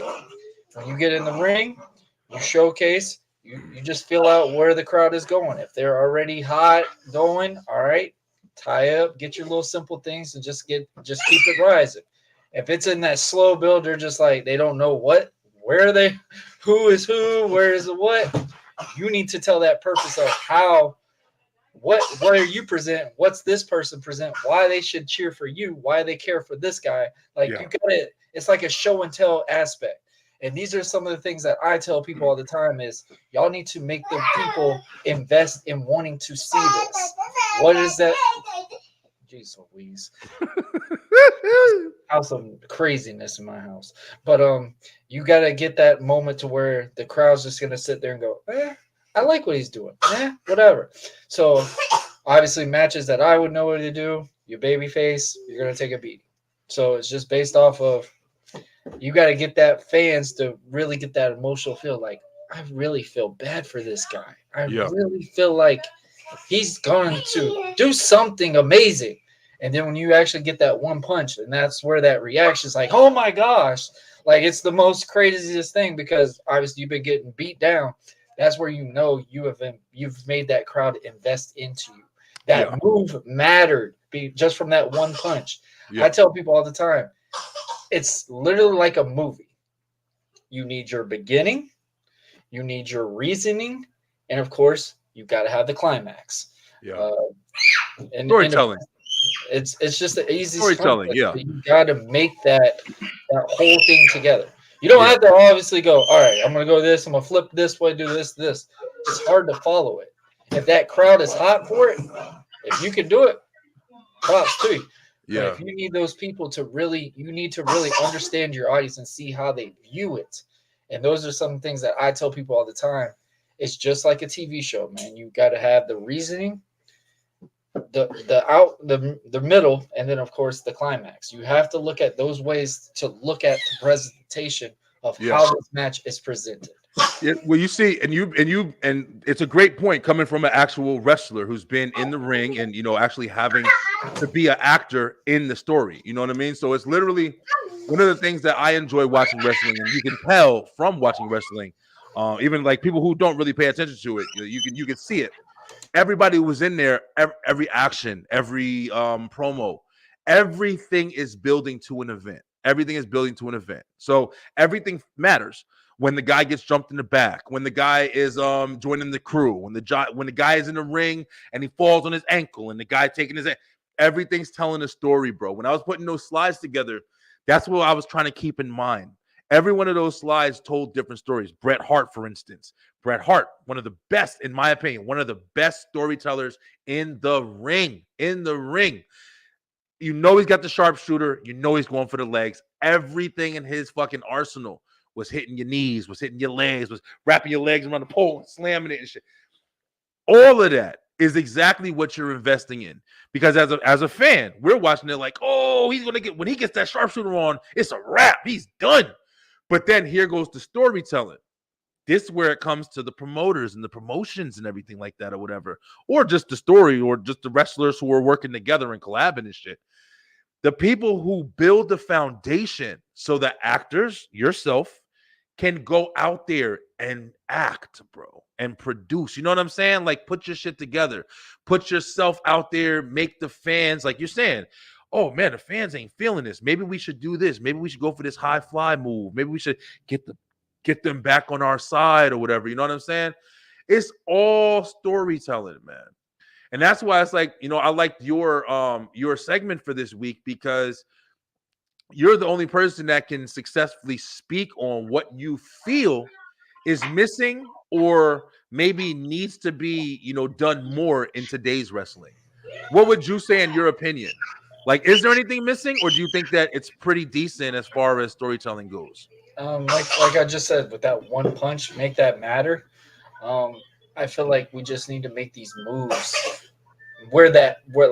when you get in the ring, you showcase, you just feel out where the crowd is going. If they're already hot going, all right, tie up, get your little simple things and just keep it rising. If it's in that slow build, they're just like, they don't know where are they, who is who, where is the what. You need to tell that purpose of where you present, what's this person present, why they should cheer for you, why they care for this guy. Like you got it. It's like a show and tell aspect. And these are some of the things that I tell people all the time is y'all need to make the people invest in wanting to see this. What is that? Jeez Louise. House some craziness in my house. But you got to get that moment to where the crowd's just going to sit there and go, I like what he's doing. Whatever. So obviously matches that I would know what to do, your baby face, you're going to take a beating. So it's just based off of you got to get that fans to really get that emotional feel like, I really feel bad for this guy. I really feel like he's going to do something amazing. And then when you actually get that one punch, and that's where that reaction is like, oh my gosh, like it's the most craziest thing because obviously you've been getting beat down. That's where you've made that crowd invest into you. That move mattered just from that one punch. I tell people all the time, it's literally like a movie. You need your beginning, you need your reasoning, and of course, you got to have the climax. And storytelling. It's just the easy storytelling. You got to make that whole thing together. You don't have to obviously go, all right, I'm gonna go this, I'm gonna flip this way, do this. It's hard to follow it. If that crowd is hot for it, if you can do it, props to you. Yeah. But if you need those people to really, you need to really understand your audience and see how they view it. And those are some things that I tell people all the time. It's just like a TV show, man. You got to have the reasoning, the middle, and then of course the climax. You have to look at those ways to look at the presentation of how this match is presented. Yeah, well, you see, and it's a great point coming from an actual wrestler who's been in the ring and actually having to be an actor in the story. You know what I mean? So it's literally one of the things that I enjoy watching wrestling, and you can tell from watching wrestling, even like people who don't really pay attention to it, you can see it. Everybody who was in there, every action, every promo, everything is building to an event. Everything is building to an event. So everything matters. When the guy gets jumped in the back, when the guy is joining the crew, when the guy is in the ring and he falls on his ankle, and the guy taking his, everything's telling a story, bro. When I was putting those slides together, that's what I was trying to keep in mind. Every one of those slides told different stories. Bret Hart, for instance. Bret Hart, one of the best, in my opinion, one of the best storytellers in the ring. In the ring. You know he's got the sharpshooter. You know he's going for the legs. Everything in his fucking arsenal was hitting your knees, was hitting your legs, was wrapping your legs around the pole and slamming it and shit. All of that is exactly what you're investing in. Because as a fan, we're watching it like, oh, he's going to get, when he gets that sharpshooter on, it's a wrap. He's done. But then here goes the storytelling. This is where it comes to the promoters and the promotions and everything like that or whatever. Or just the story, or just the wrestlers who are working together and collabing and shit. The people who build the foundation so that actors, yourself, can go out there and act, bro, and produce. You know what I'm saying? Like, put your shit together. Put yourself out there. Make the fans, like you're saying, oh, man, the fans ain't feeling this. Maybe we should do this. Maybe we should go for this high fly move. Maybe we should get them back on our side or whatever. You know what I'm saying? It's all storytelling, man. And that's why it's like, I liked your segment for this week, because you're the only person that can successfully speak on what you feel is missing or maybe needs to be, done more in today's wrestling. What would you say in your opinion? Like, is there anything missing, or do you think that it's pretty decent as far as storytelling goes? Like I just said, with that one punch, make that matter. I feel like we just need to make these moves where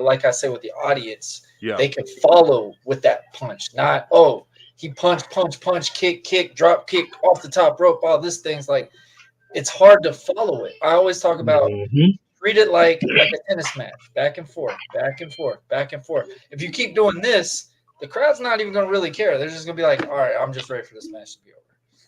like I said, with the audience, they can follow with that punch. Not, oh, he punch, kick, drop kick off the top rope. All this thing's like, it's hard to follow it. I always talk about treat it like a tennis match, back and forth, back and forth, back and forth. If you keep doing this, the crowd's not even going to really care. They're just going to be like, all right, I'm just ready for this match to be over.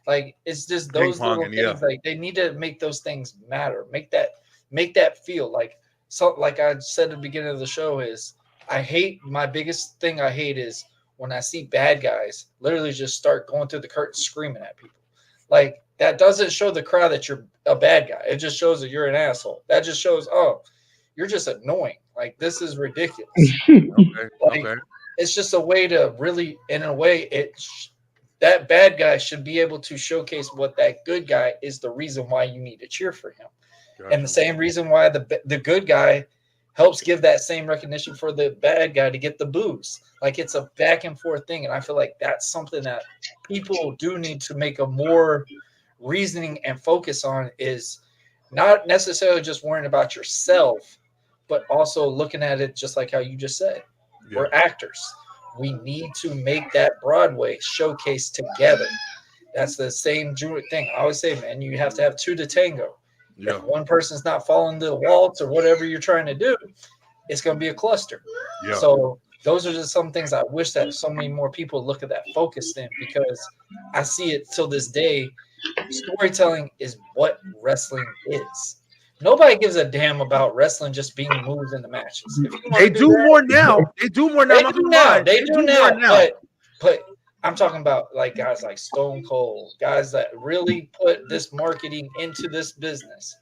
Like, it's just those little things. Like, they need to make those things matter. Make that feel like. So, like I said at the beginning of the show, is my biggest thing I hate is when I see bad guys literally just start going through the curtain screaming at people. Like, that doesn't show the crowd that you're a bad guy. It just shows that you're an asshole. That just shows, oh, you're just annoying. Like, this is ridiculous. Okay. It's just a way to really, in a way, that bad guy should be able to showcase what that good guy is, the reason why you need to cheer for him. Gotcha. And the same reason why the good guy helps give that same recognition for the bad guy to get the boos. Like, it's a back and forth thing. And I feel like that's something that people do need to make a more reasoning and focus on, is not necessarily just worrying about yourself, but also looking at it just like how you just said. Yeah. We're actors. We need to make that Broadway showcase together. That's the same thing. I always say, man, you have to have two to tango. Yeah. If one person's not following the waltz or whatever you're trying to do, it's going to be a cluster. Yeah. So those are just some things I wish that so many more people look at that focus then, because I see it till this day. Storytelling is what wrestling is. Nobody gives a damn about wrestling just being moves in the matches. If you wanna They do that, more now. They do more now. They I'm not do gonna now. lie. They do more now. But I'm talking about like guys like Stone Cold, guys that really put this marketing into this business.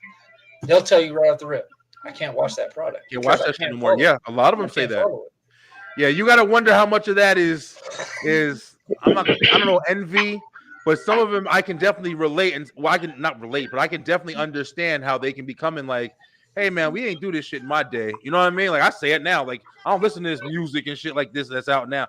They'll tell you right off the rip, I can't watch that product. Can't watch that shit anymore. Yeah, a lot of them say that. follow it. Yeah, you got to wonder how much of that is I'm not gonna say, I don't know, envy, but some of them I can definitely relate, and well, I can not relate, but I can definitely understand how they can be coming like, hey man, we ain't do this shit in my day. You know what I mean? Like I say it now, like I don't listen to this music and shit like this that's out now.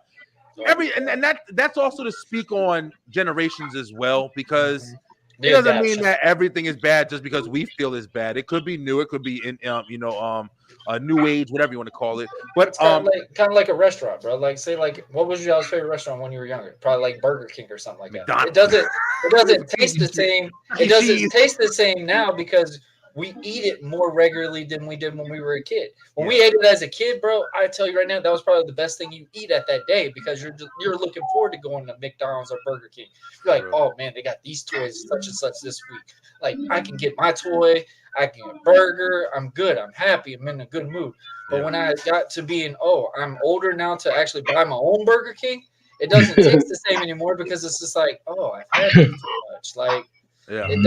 And that's also to speak on generations as well, because it doesn't mean that everything is bad just because we feel it's bad. It could be new, it could be in a new age, whatever you want to call it. But it's kind of like a restaurant, bro. Like say like what was your favorite restaurant when you were younger? Probably like Burger King or something like that. It doesn't taste the same. It doesn't taste the same now because we eat it more regularly than we did when we were a kid. When we ate it as a kid, bro, I tell you right now, that was probably the best thing you eat at that day because you're looking forward to going to McDonald's or Burger King. You're like, oh man, they got these toys such and such this week. Like I can get my toy, I can get a burger, I'm good, I'm happy, I'm in a good mood. But when I got to being, I'm older now to actually buy my own Burger King, it doesn't taste the same anymore because it's just like, I've had it too much. Like it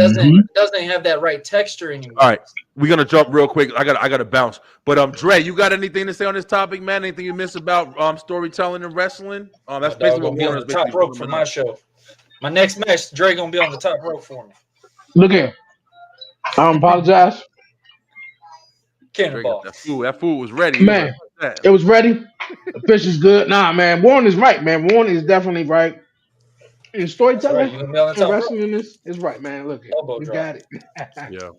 doesn't have that right texture anymore. All right, we're gonna jump real quick. I gotta bounce. But Dre, you got anything to say on this topic, man? Anything you miss about storytelling and wrestling? That's basically what be on the top rope for my show. My next match, Dre gonna be on the top rope for me. Look here. I don't apologize. Cannonball. That food was ready. Man, it was ready. The fish is good. Nah, man. Warren is right, man. Warren is definitely right. And storytelling and wrestling is right, man. Look, we got it. Yeah.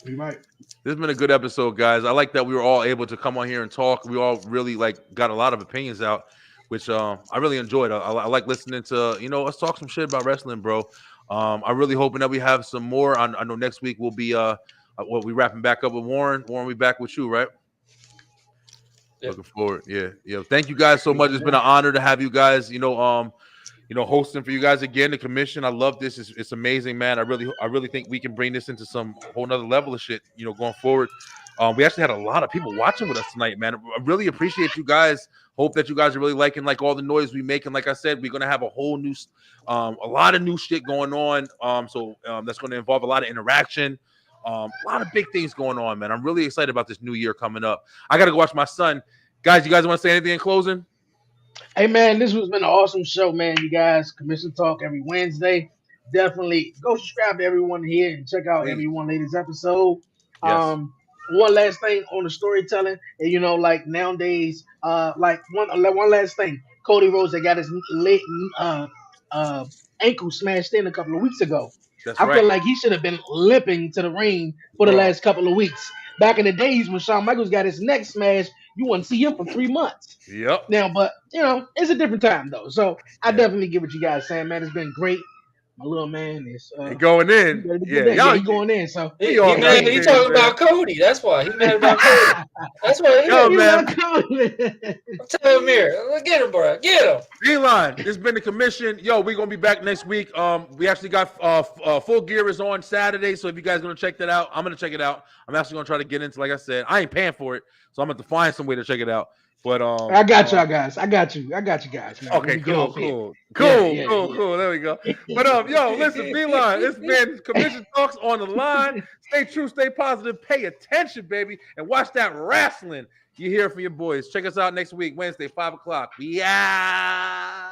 You're right. This has been a good episode, guys. I like that we were all able to come on here and talk. We all really got a lot of opinions out, which I really enjoyed. I like listening to, us talk some shit about wrestling, bro. I'm really hoping that we have some more. I know next week we'll be we wrapping back up with Warren. Warren, we back with you, right? Yep. Looking forward. Yeah. Thank you guys so much. It's been an honor to have you guys, hosting for you guys again. The commission, I love this. It's amazing, man. I really think we can bring this into some whole nother level of shit, going forward. We actually had a lot of people watching with us tonight, man. I really appreciate you guys. Hope that you guys are really liking all the noise we make. And like I said, we're gonna have a whole new, a lot of new shit going on. So that's going to involve a lot of interaction. A lot of big things going on, man. I'm really excited about this new year coming up. I gotta go watch my son. Guys, you guys want to say anything in closing? Hey man, this has been an awesome show, man. You guys, Commission Talk every Wednesday. Definitely go subscribe to everyone here and check out every one latest episode. Yes. One last thing on the storytelling, and like nowadays, like one last thing. Cody Rhodes that got his ankle smashed in a couple of weeks ago. I feel like he should have been limping to the ring for the last couple of weeks. Back in the days when Shawn Michaels got his neck smashed, you wouldn't see him for 3 months. Yep. Now, but it's a different time though. So I definitely get what you guys saying, man. It's been great. My little man is going in. Yeah, he's going in. So he talking about Cody. That's why he mad about Cody. That's why he man. Tell him here. Get him, bro. Get him. D-Line, this has been the commission. We're gonna be back next week. We actually got Full Gear is on Saturday. So if you guys gonna check that out, I'm gonna check it out. I'm actually gonna try to get into, like I said, I ain't paying for it, so I'm gonna have to find some way to check it out. But I got y'all guys. I got you guys. Man. Okay, cool. There we go. But listen, D-Line, it's been Commission Talks on the line. Stay true, stay positive, pay attention, baby, and watch that wrestling. You hear from your boys. Check us out next week, Wednesday, 5 o'clock. Yeah.